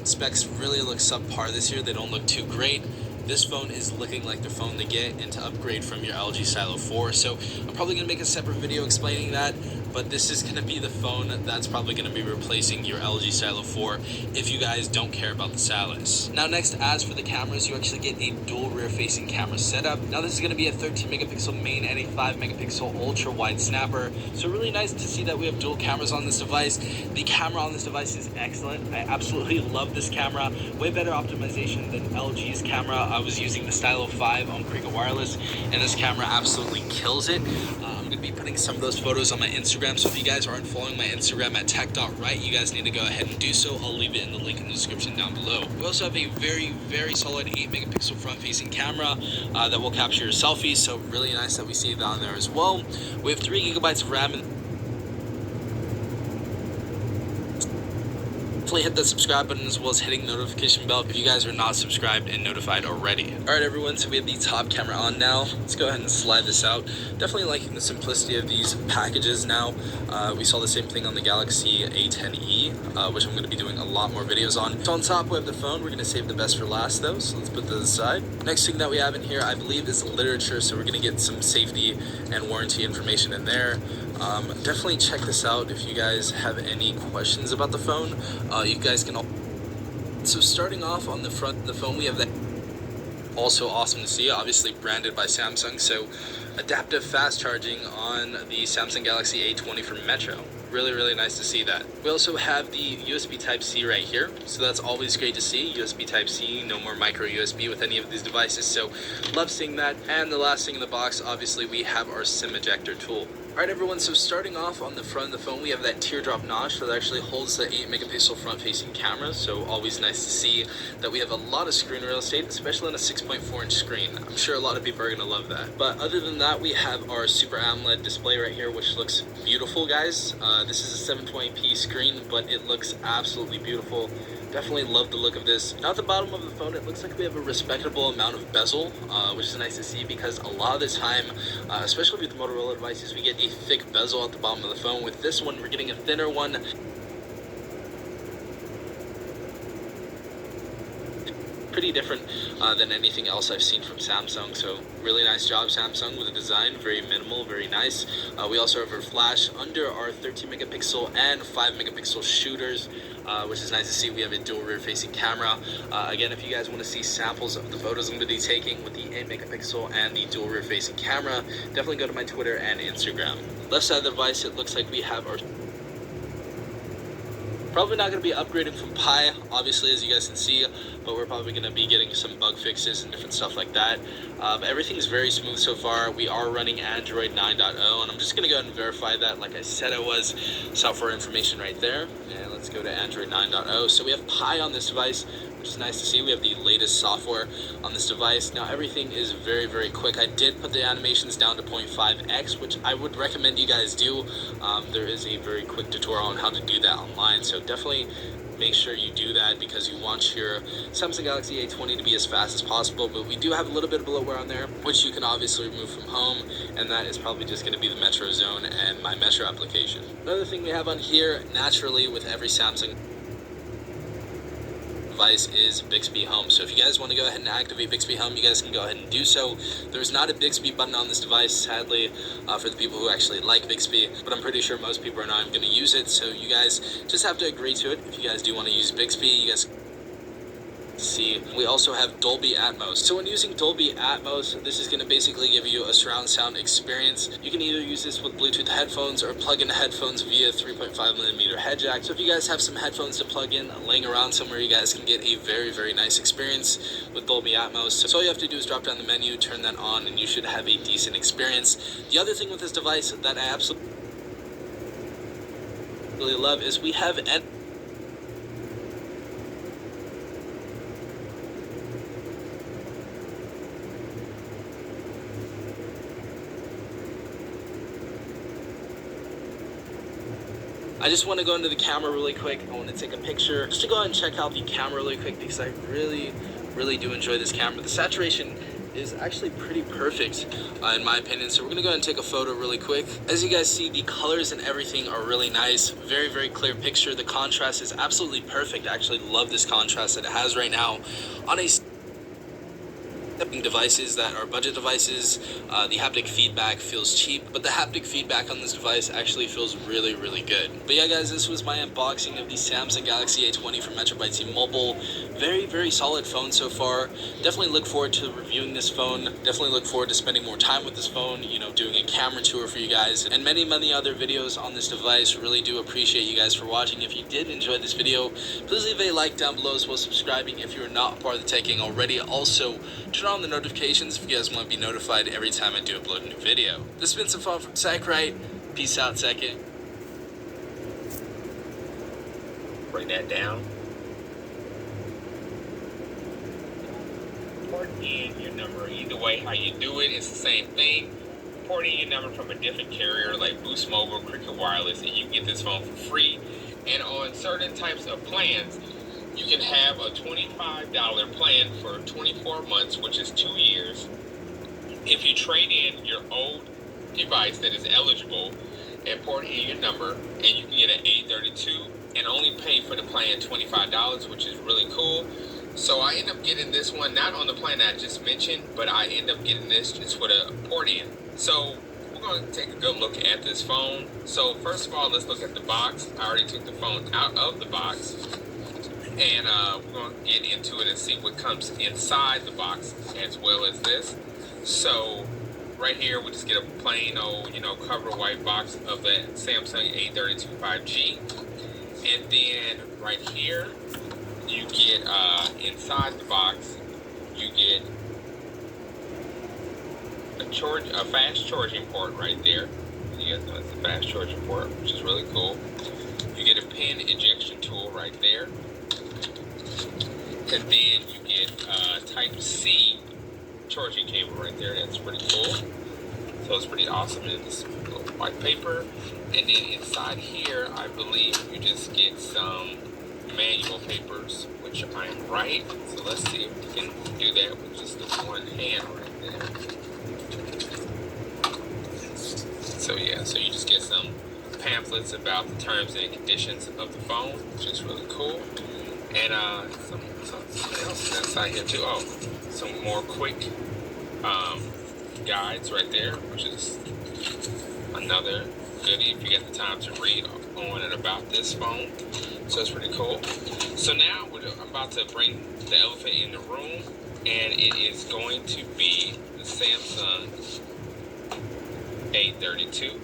specs really look subpar this year. They don't look too great. This phone is looking like the phone to get and to upgrade from your LG Stylo 4. So I'm probably going to make a separate video explaining that. But this is going to be the phone that's probably going to be replacing your LG Stylo 4 if you guys don't care about the stylus. Now next, as for the cameras, you actually get a dual rear-facing camera setup. Now this is going to be a 13 megapixel main and a 5 megapixel ultra wide snapper. So really nice to see that we have dual cameras on this device. The camera on this device is excellent. I absolutely love this camera. Way better optimization than LG's camera. I was using the Stylo 5 on Kriega Wireless, and this camera absolutely kills it. I'm going to be putting some of those photos on my Instagram, so if you guys aren't following my Instagram at tech.right, you guys need to go ahead and do so. I'll leave it in the link in the description down below. We also have a very, very solid 8 megapixel front-facing camera that will capture your selfies, so really nice that we see that on there as well. We have 3 gigabytes of RAM and definitely hit that subscribe button as well as hitting the notification bell if you guys are not subscribed and notified already. Alright everyone, so we have the top camera on now. Let's go ahead and slide this out. Definitely liking the simplicity of these packages now. We saw the same thing on the Galaxy A10e, which I'm going to be doing a lot more videos on. So on top we have the phone. We're going to save the best for last though, so let's put this aside. Next thing that we have in here, I believe, is literature, so we're going to get some safety and warranty information in there. Definitely check this out if you guys have any questions about the phone. You guys can. So starting off on the front of the phone, we have that. Also awesome to see, obviously branded by Samsung. So adaptive fast charging on the Samsung Galaxy A20 from Metro. Really, really nice to see that. We also have the USB Type-C right here. So that's always great to see. USB Type-C, no more micro USB with any of these devices. So love seeing that. And the last thing in the box, obviously, we have our SIM ejector tool. Alright everyone, so starting off on the front of the phone, we have that teardrop notch that actually holds the 8 megapixel front-facing camera, so always nice to see that we have a lot of screen real estate, especially on a 6.4 inch screen. I'm sure a lot of people are going to love that. But other than that, we have our Super AMOLED display right here, which looks beautiful, guys. This is a 720p screen, but it looks absolutely beautiful. Definitely love the look of this. Now at the bottom of the phone, it looks like we have a respectable amount of bezel, which is nice to see because a lot of the time, especially with the Motorola devices, we get a thick bezel at the bottom of the phone. With this one, we're getting a thinner one. Pretty different than anything else I've seen from Samsung, so really nice job Samsung with the design. Very minimal, very nice. We also have our flash under our 13 megapixel and 5 megapixel shooters, which is nice to see. We have a dual rear facing camera. Again, if you guys want to see samples of the photos I'm going to be taking with the 8 megapixel and the dual rear facing camera, definitely go to my Twitter and Instagram. Left side of the device, it looks like we have our Probably not going to be upgrading from Pi, obviously, as you guys can see, but we're probably going to be getting some bug fixes and different stuff like that. But everything's very smooth so far. We are running Android 9.0, and I'm just going to go ahead and verify that like I said I was. Software information right there. And let's go to Android 9.0. So we have Pi on this device, which is nice to see. We have the latest software on this device. Now everything is very, very quick. I did put the animations down to 0.5x, which I would recommend you guys do. There is a very quick tutorial on how to do that online, so definitely make sure you do that because you want your Samsung Galaxy A20 to be as fast as possible. But we do have a little bit of bloatware on there, which you can obviously remove from home, and that is probably just going to be the Metro Zone and my Metro application. Another thing we have on here, naturally with every Samsung device, is Bixby Home. So if you guys want to go ahead and activate Bixby Home, you guys can go ahead and do so. There's not a Bixby button on this device, sadly, for the people who actually like Bixby, but I'm pretty sure most people are not going to use it, so you guys just have to agree to it. If you guys do want to use Bixby, you guys see. We also have Dolby Atmos. So when using Dolby Atmos, this is going to basically give you a surround sound experience. You can either use this with Bluetooth headphones or plug in headphones via 3.5mm head jack. So if you guys have some headphones to plug in laying around somewhere, you guys can get a very, very nice experience with Dolby Atmos. So all you have to do is drop down the menu, turn that on, and you should have a decent experience. The other thing with this device that I absolutely love is we have I just want to go into the camera really quick. I want to take a picture just to go ahead and check out the camera really quick because I really do enjoy this camera. The saturation is actually pretty perfect in my opinion. So we're gonna go ahead and take a photo really quick. As you guys see, the colors and everything are really nice. Very, very clear picture. The contrast is absolutely perfect. I actually love this contrast that it has right now on a devices that are budget devices. The haptic feedback feels cheap, but the haptic feedback on this device actually feels really, really good. But yeah guys, this was my unboxing of the Samsung Galaxy A20 from Metro by T-Mobile. Very, very solid phone so far. Definitely look forward to reviewing this phone. Definitely look forward to spending more time with this phone, you know, doing a camera tour for you guys and many, many other videos on this device. Really do appreciate you guys for watching. If you did enjoy this video, please leave a like down below as well as subscribing if you are not part of the taking already. Also, turn on the notifications if you guys want to be notified every time I do upload a new video. This has been some fun from Psychrite. Peace out, second. Bring that down. Port in your number. Either way, how you do it, it's the same thing. Port in your number from a different carrier like Boost Mobile, Cricket Wireless, and you can get this phone for free. And on certain types of plans, you can have a $25 plan for 24 months, which is 2 years. If you trade in your old device that is eligible and port in your number, and you can get an A32 and only pay for the plan $25, which is really cool. So I end up getting this one, not on the plan I just mentioned, but I end up getting this just with a port in. So we're going to take a good look at this phone. So first of all, let's look at the box. I already took the phone out of the box. And we're going to get into it and see what comes inside the box as well as this. So right here, we just get a plain old, cover white box of the Samsung A32 5G. And then right here, you get inside the box, you get a fast charging port right there. You guys know it's a fast charging port, which is really cool. You get a pin ejection tool right there. And then you get Type-C charging cable right there. That's pretty cool. So it's pretty awesome. And this little white paper. And then inside here, I believe you just get some manual papers, which I'm right. So let's see if we can do that with just this one hand right there. So yeah, so you just get some pamphlets about the terms and conditions of the phone, which is really cool. And something else inside here too. Oh, some more quick guides right there, which is another goodie if you get the time to read on and about this phone. So it's pretty cool. So now I'm about to bring the elephant in the room, and it is going to be the Samsung A32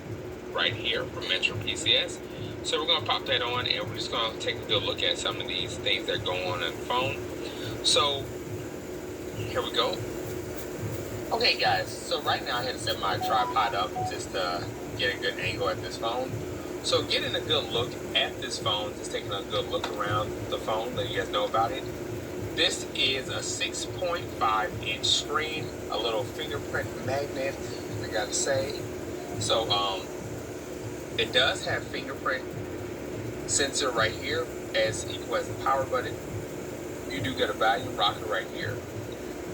right here from Metro PCS. So we're gonna pop that on, and we're just gonna take a good look at some of these things that go on the phone. So here we go. Okay guys, so right now I had to set my tripod up just to get a good angle at this phone. So getting a good look at this phone, just taking a good look around the phone, let you guys know about it. This is a 6.5 inch screen, a little fingerprint magnet, I gotta say. So it does have fingerprint sensor right here as equal as the power button. You do get a volume rocker right here.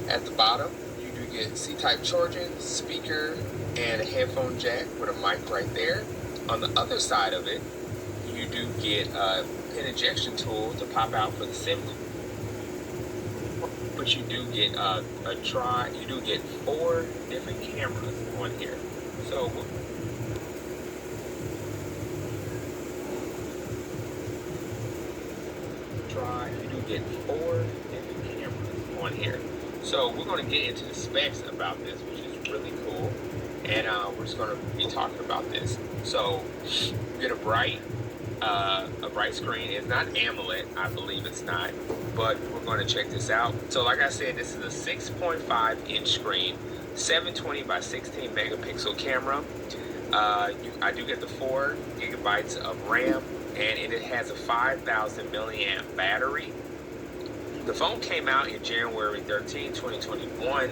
At the bottom, you do get C-type charging, speaker, and a headphone jack with a mic right there. On the other side of it, you do get a pin ejection tool to pop out for the SIM. But you do get you do get 4 different cameras on here. So you do get 4 different cameras on here. So we're going to get into the specs about this, which is really cool, and we're just going to be talking about this. So you get a bright screen. It's not AMOLED, I believe it's not, but we're going to check this out. So like I said, this is a 6.5 inch screen, 720 by 16 megapixel camera. I do get the 4 gigabytes of RAM, and it has a 5,000 milliamp battery. The phone came out in January 13, 2021,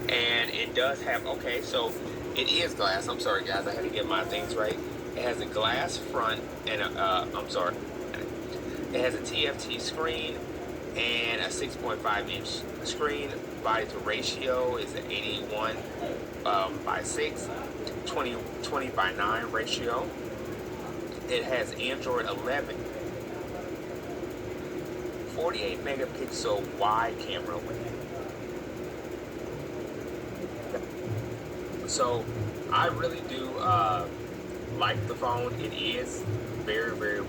and it does have, okay, so it is glass. I'm sorry guys, I had to get my things right. It has a glass front and it has a TFT screen and a 6.5 inch screen. Body to ratio is an 81 by 6, 20 by 9 ratio. It has Android 11, 48 megapixel wide camera with it. So I really do like the phone. It is very, very,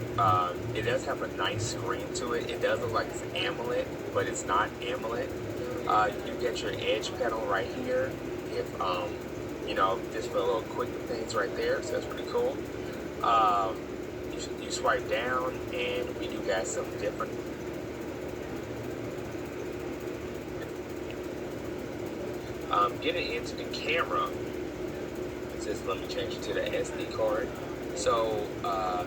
it does have a nice screen to it. It does look like it's AMOLED, but it's not AMOLED. You do get your edge pedal right here. If, you know, just for a little quick things right there. So that's pretty cool. You swipe down, and we do got some different. Getting into the camera, just let me change it to the SD card. So I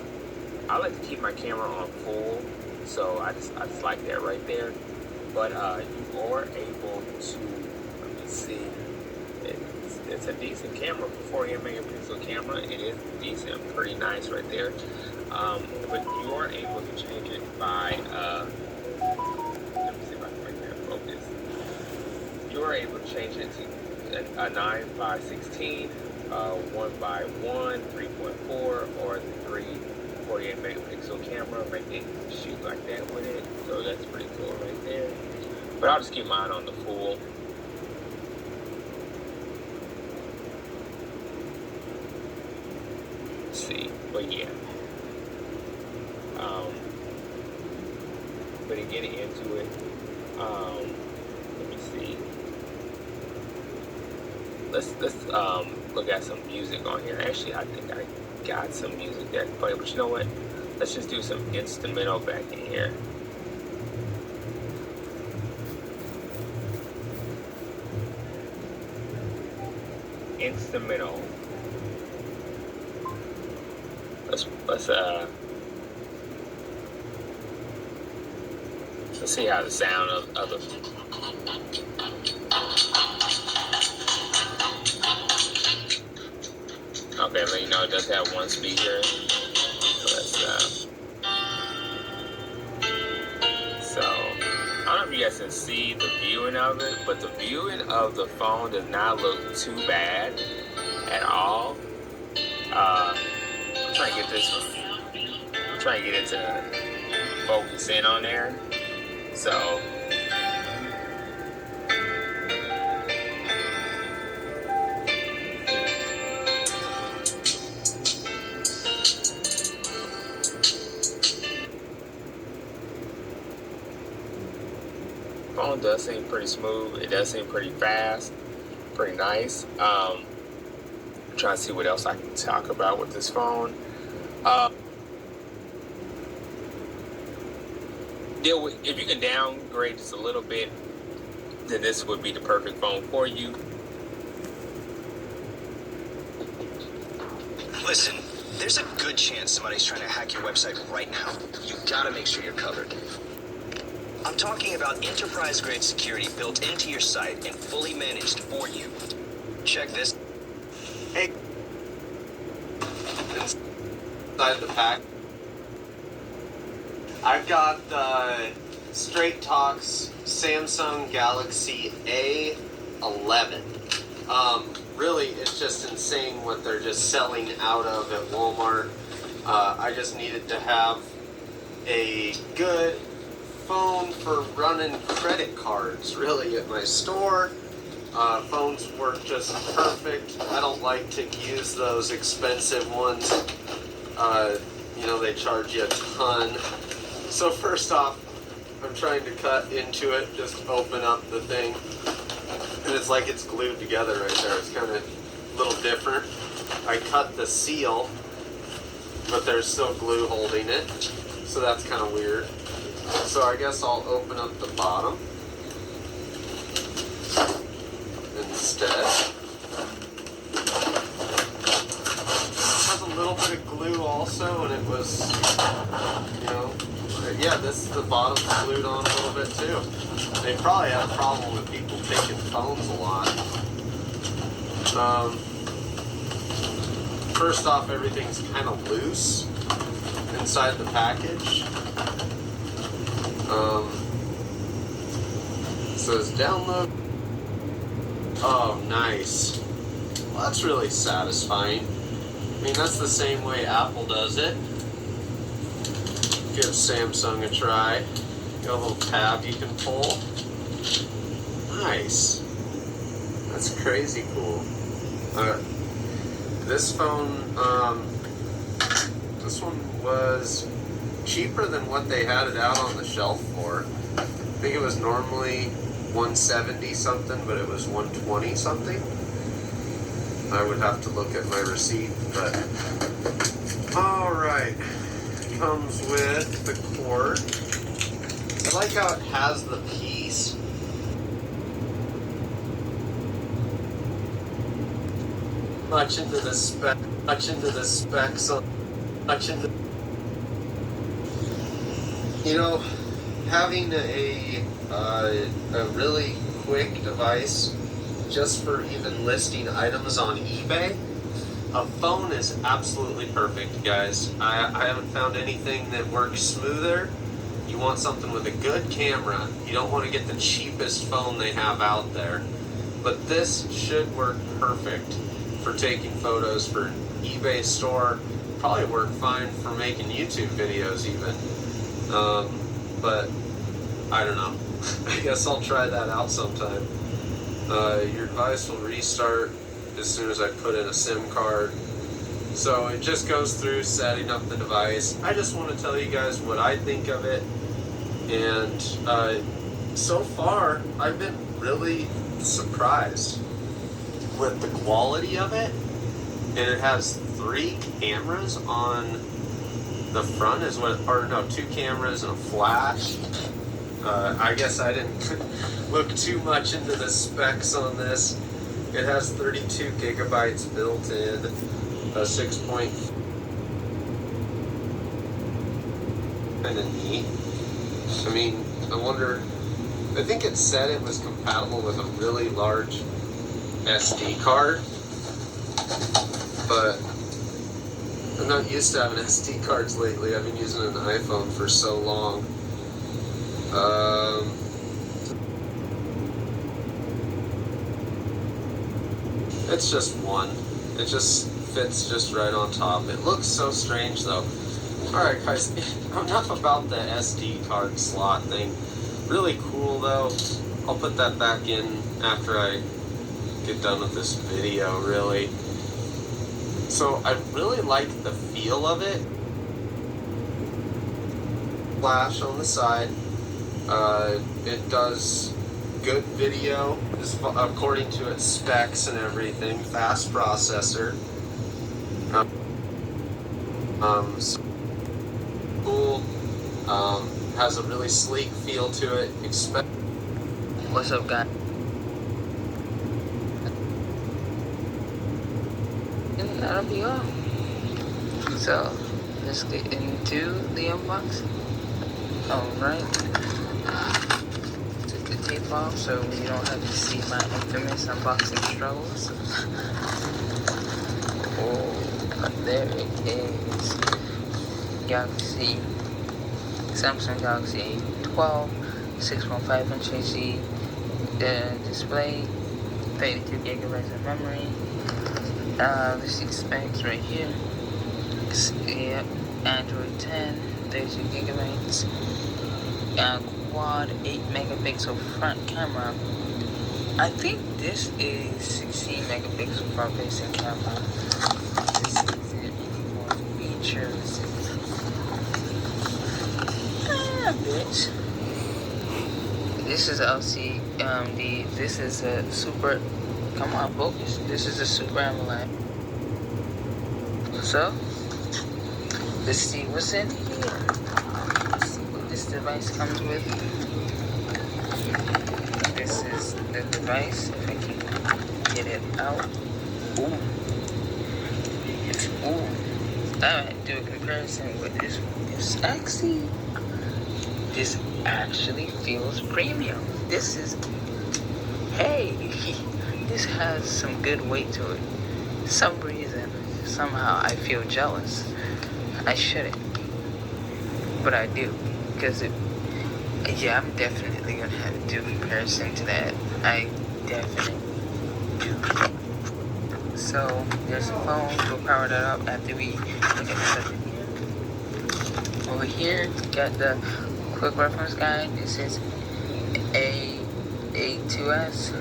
like to keep my camera on full, so I just like that right there. But you are able to, let me see, it's a decent camera for 48 megapixel camera. It is decent, pretty nice right there. But you are able to change it by, let me see if I can make that focus. You are able to change it to a 9 by 16, 1 by 1, 3.4, or the 48 megapixel camera. Make it shoot like that with it. So that's pretty cool right there. But I'll just keep mine on the full. Let's see, but yeah. But to get into it, let me see. Let's look at some music on here. Actually, I think I got some music that I can play, but you know what? Let's just do some instrumental back in here. Instrumental. Let's see how the sound of the. Okay, let you know it does have one speaker. So I don't know if you guys can see the viewing of it, but the viewing of the phone does not look too bad at all. I'm trying to get this one. I'm trying to get it to focus in on there. So phone does seem pretty smooth. It does seem pretty fast, pretty nice. I'm trying to see what else I can talk about with this phone. deal with, if you can downgrade just a little bit, then this would be the perfect phone for you. Listen, there's a good chance somebody's trying to hack your website right now. You gotta make sure you're covered. I'm talking about enterprise-grade security built into your site and fully managed for you. Check this. Hey. Inside the pack, I've got the Straight Talk's Samsung Galaxy A11. Really, it's just insane what they're just selling out of at Walmart. I just needed to have a good phone for running credit cards, really, at my store. Phones work just perfect. I don't like to use those expensive ones. You know, they charge you a ton. So first off, I'm trying to cut into it, just open up the thing. And it's like it's glued together right there. It's kind of a little different. I cut the seal, but there's still glue holding it. So that's kind of weird. So I guess I'll open up the bottom instead. It has a little bit of glue also, and it was, you know, yeah, the bottom's glued on a little bit too. They probably have a problem with people taking phones a lot. First off, everything's kind of loose inside the package. It says download. Oh, nice. Well, that's really satisfying. I mean, that's the same way Apple does it. Give Samsung a try. Got a little tab you can pull. Nice. That's crazy cool. This phone, this one was cheaper than what they had it out on the shelf for. I think it was normally $170 something, but it was $120 something. I would have to look at my receipt, but all right. Comes with the cord. I like how it has the piece. Much into the specs on, you know, having a really quick device just for even listing items on eBay. A phone is absolutely perfect, guys. I haven't found anything that works smoother. You want something with a good camera. You don't want to get the cheapest phone they have out there. But this should work perfect for taking photos for an eBay store. Probably work fine for making YouTube videos even. But I don't know. I guess I'll try that out sometime. Your device will restart as soon as I put in a SIM card. So it just goes through setting up the device. I just want to tell you guys what I think of it. And so far, I've been really surprised with the quality of it. And it has 3 cameras on the front, is what, or no, 2 cameras and a flash. I guess I didn't look too much into the specs on this. It has 32 gigabytes built in, a 6-point. Kind of neat. I mean, I wonder, I think it said it was compatible with a really large SD card, but I'm not used to having SD cards lately. I've been using an iPhone for so long. It's just one. It just fits just right on top. It looks so strange though. Alright guys, enough about the SD card slot thing. Really cool though. I'll put that back in after I get done with this video, really. So I really like the feel of it. Flash on the side. It does good video according to its specs and everything. Fast processor. So cool. has a really sleek feel to it. What's up, guys? And that'll be all. So let's get into the unboxing. Alright. Took the tape off so you don't have to see my infamous unboxing struggles. Oh, there it is. Samsung Galaxy A12, 6.5-inch HD display, 32 gigabytes of memory. Let's see the specs right here. Yep, Android 10, 32 gigabytes, quad 8 megapixel front camera. I think this is 16 megapixel front facing camera. This is it for features. Bitch. This is LCD. This is a super. Come on, focus. This is a Super AMOLED. So, let's see what's in here. Let's see what this device comes with. This is the device. If I can get it out. Ooh. Ooh. I might do a comparison with this one. It's actually. This actually feels premium. This is, hey, this has some good weight to it. For some reason, somehow I feel jealous. I shouldn't, but I do, because yeah, I'm definitely gonna have to do a comparison to that. I definitely do. So there's a phone. We'll power that up after we look at the stuff in here. Over here, got the quick reference guide. This is A2S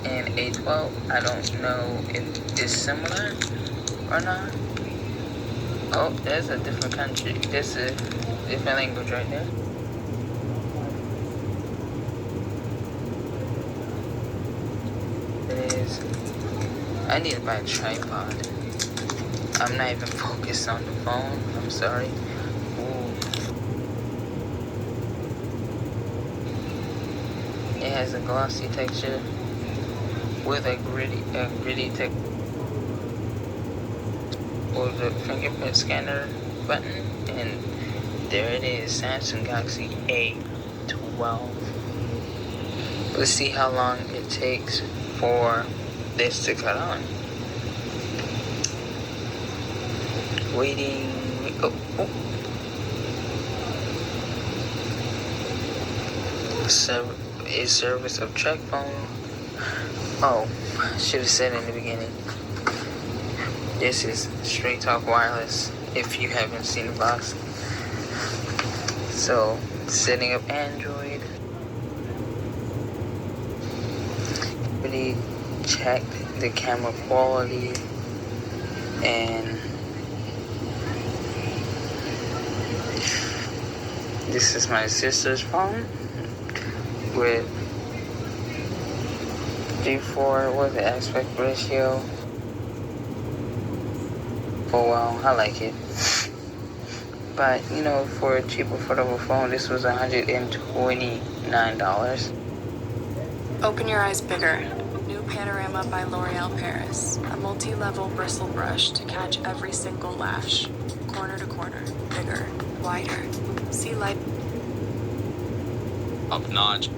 and A12. I don't know if it's similar or not. Oh, there's a different country. There's a different language right there. It is. I need to buy a tripod. I'm not even focused on the phone. I'm sorry. It has a glossy texture with a gritty texture. Or the fingerprint scanner button, and there it is, Samsung Galaxy A12. Let's see how long it takes for this to cut on. Waiting. Oh. A service of track phone. Oh, I should have said in the beginning. This is Straight Talk Wireless, if you haven't seen the box. So, setting up Android. Really checked the camera quality, and this is my sister's phone with G4 with the aspect ratio. Oh wow, I like it. But you know, for a cheap affordable phone, this was $129. Open your eyes bigger. New Panorama by L'Oreal Paris. A multi-level bristle brush to catch every single lash. Corner to corner. Bigger. Wider. See light. Up notch.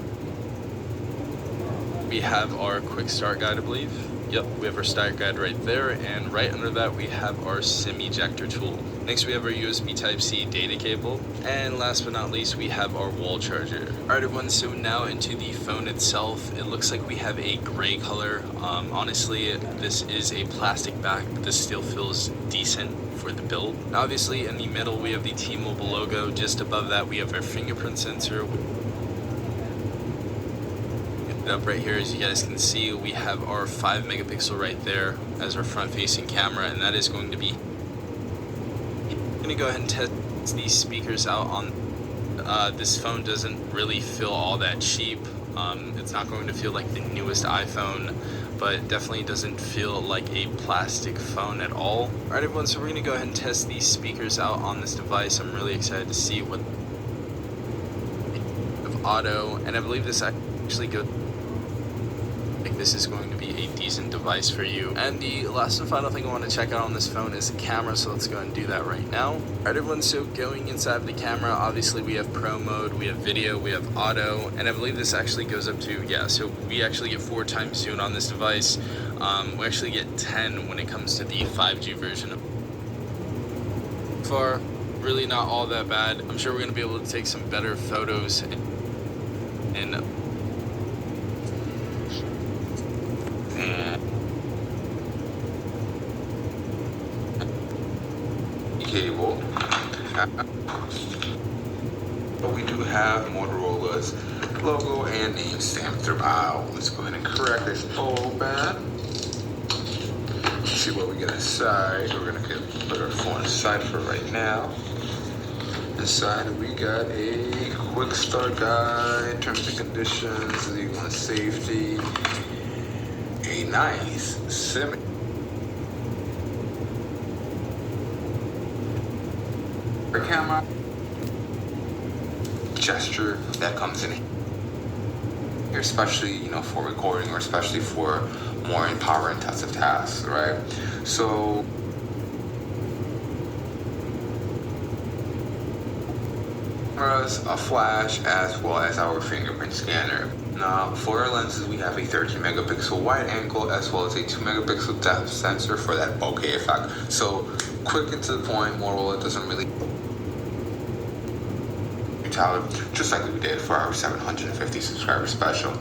We have our quick start guide, I believe. Yep, we have our start guide right there, and right under that we have our SIM ejector tool. Next we have our USB Type-C data cable, and last but not least we have our wall charger. Alright everyone, so now into the phone itself. It looks like we have a gray color. Honestly, this is a plastic back, but this still feels decent for the build. Now, obviously in the middle we have the T-Mobile logo. Just above that we have our fingerprint sensor. Up right here, as you guys can see, we have our 5 megapixel right there as our front facing camera, and that is going to be, I'm going to go ahead and test these speakers out on this phone. Doesn't really feel all that cheap. It's not going to feel like the newest iPhone, but definitely doesn't feel like a plastic phone at all. Alright everyone, so we're going to go ahead and test these speakers out on this device. I'm really excited to see what auto, and I believe this actually goes. This is going to be a decent device for you. And the last and final thing I want to check out on this phone is the camera, so let's go and do that right now. Alright everyone, so going inside of the camera, obviously we have pro mode, we have video, we have auto, and I believe this actually goes up to, yeah, so we actually get 4 times zoom on this device. We actually get 10 when it comes to the 5G version. Far, really not all that bad. I'm sure we're going to be able to take some better photos and cable. But we do have Motorola's logo and name stamped throughout. Let's go ahead and correct this old bad. Let's see what we get inside. We're gonna put our phone aside for right now. Inside we got a quick start guide, terms and conditions, the one safety, a nice SIM camera, gesture that comes in here, especially for recording or especially for more power intensive tasks, right? So cameras, a flash, as well as our fingerprint scanner. Now for our lenses, we have a 13 megapixel wide angle as well as a 2 megapixel depth sensor for that bokeh effect. So quick and to the point, Motorola doesn't really just like we did for our 750 subscriber special.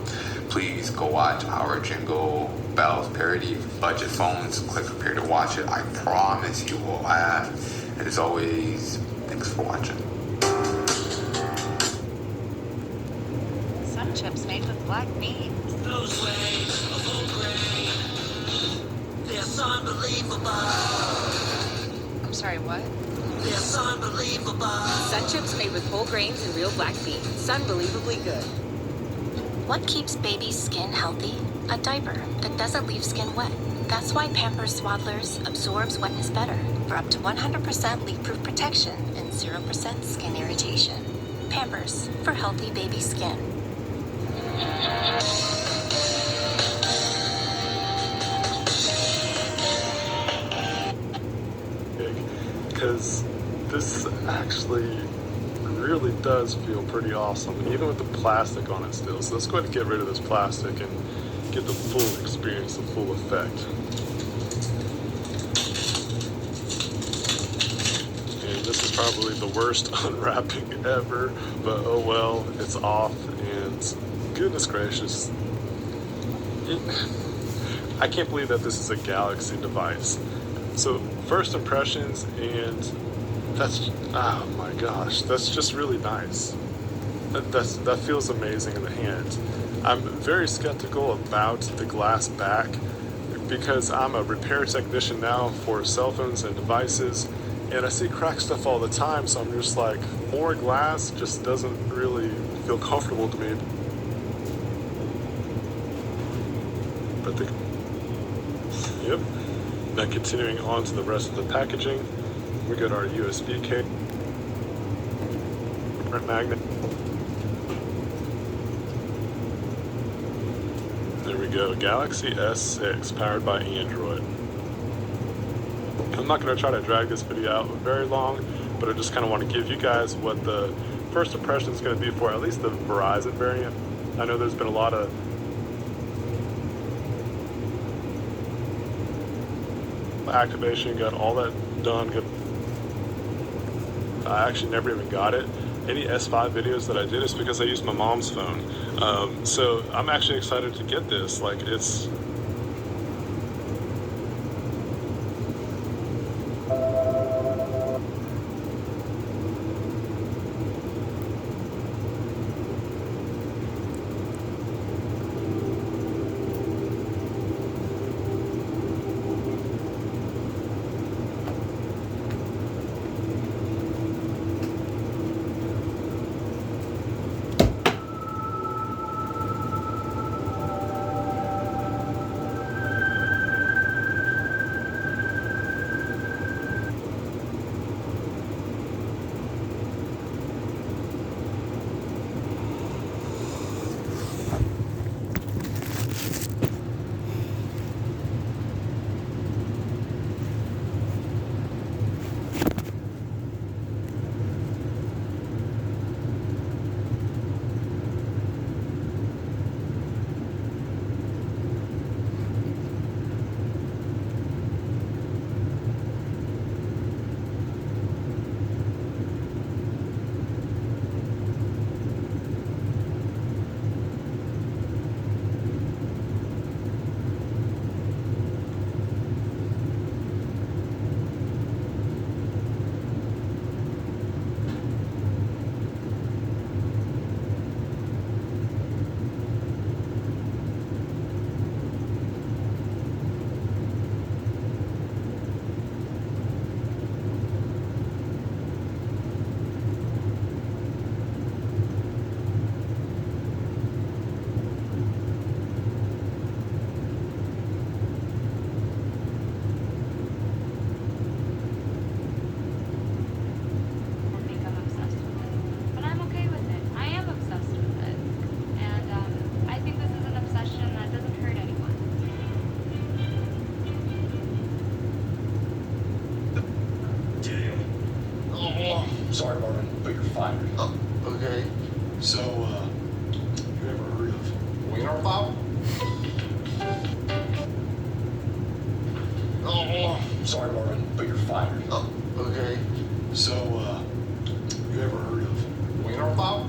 Please go watch our Jingle Bells parody budget phones. Click up here to watch it. I promise you will laugh. And as always, thanks for watching. Sun chips made with black beans. Those waves of whole grain, they're unbelievable. I'm sorry, what? They're unbelievable. Sun chips made with whole grains and real black beans. It's unbelievably good. What keeps baby's skin healthy? A diaper that doesn't leave skin wet. That's why Pampers Swaddlers absorbs wetness better for up to 100% leak-proof protection and 0% skin irritation. Pampers for healthy baby skin. Because this actually really does feel pretty awesome, and even with the plastic on it still. So let's go ahead and get rid of this plastic and get the full experience, the full effect. And this is probably the worst unwrapping ever, but oh well, it's off, and goodness gracious. I can't believe that this is a Galaxy device. So first impressions, and that's, oh my gosh, that's just really nice. That feels amazing in the hand. I'm very skeptical about the glass back because I'm a repair technician now for cell phones and devices, and I see cracked stuff all the time, so I'm just like, more glass just doesn't really feel comfortable to me. But yep. Now continuing on to the rest of the packaging, we got our USB cable, print magnet. There we go, Galaxy S6 powered by Android. I'm not going to try to drag this video out very long, but I just kind of want to give you guys what the first impression is going to be for at least the Verizon variant. I know there's been a lot of activation, got all that done. I actually never even got it. Any S5 videos that I did is because I used my mom's phone. So I'm actually excited to get this. Like, it's sorry, Marvin, but you're fired. Oh, okay. So, you ever heard of Wienerplow? Oh, sorry, Marvin, but you're fired. Oh, okay. So, you ever heard of Wienerplow?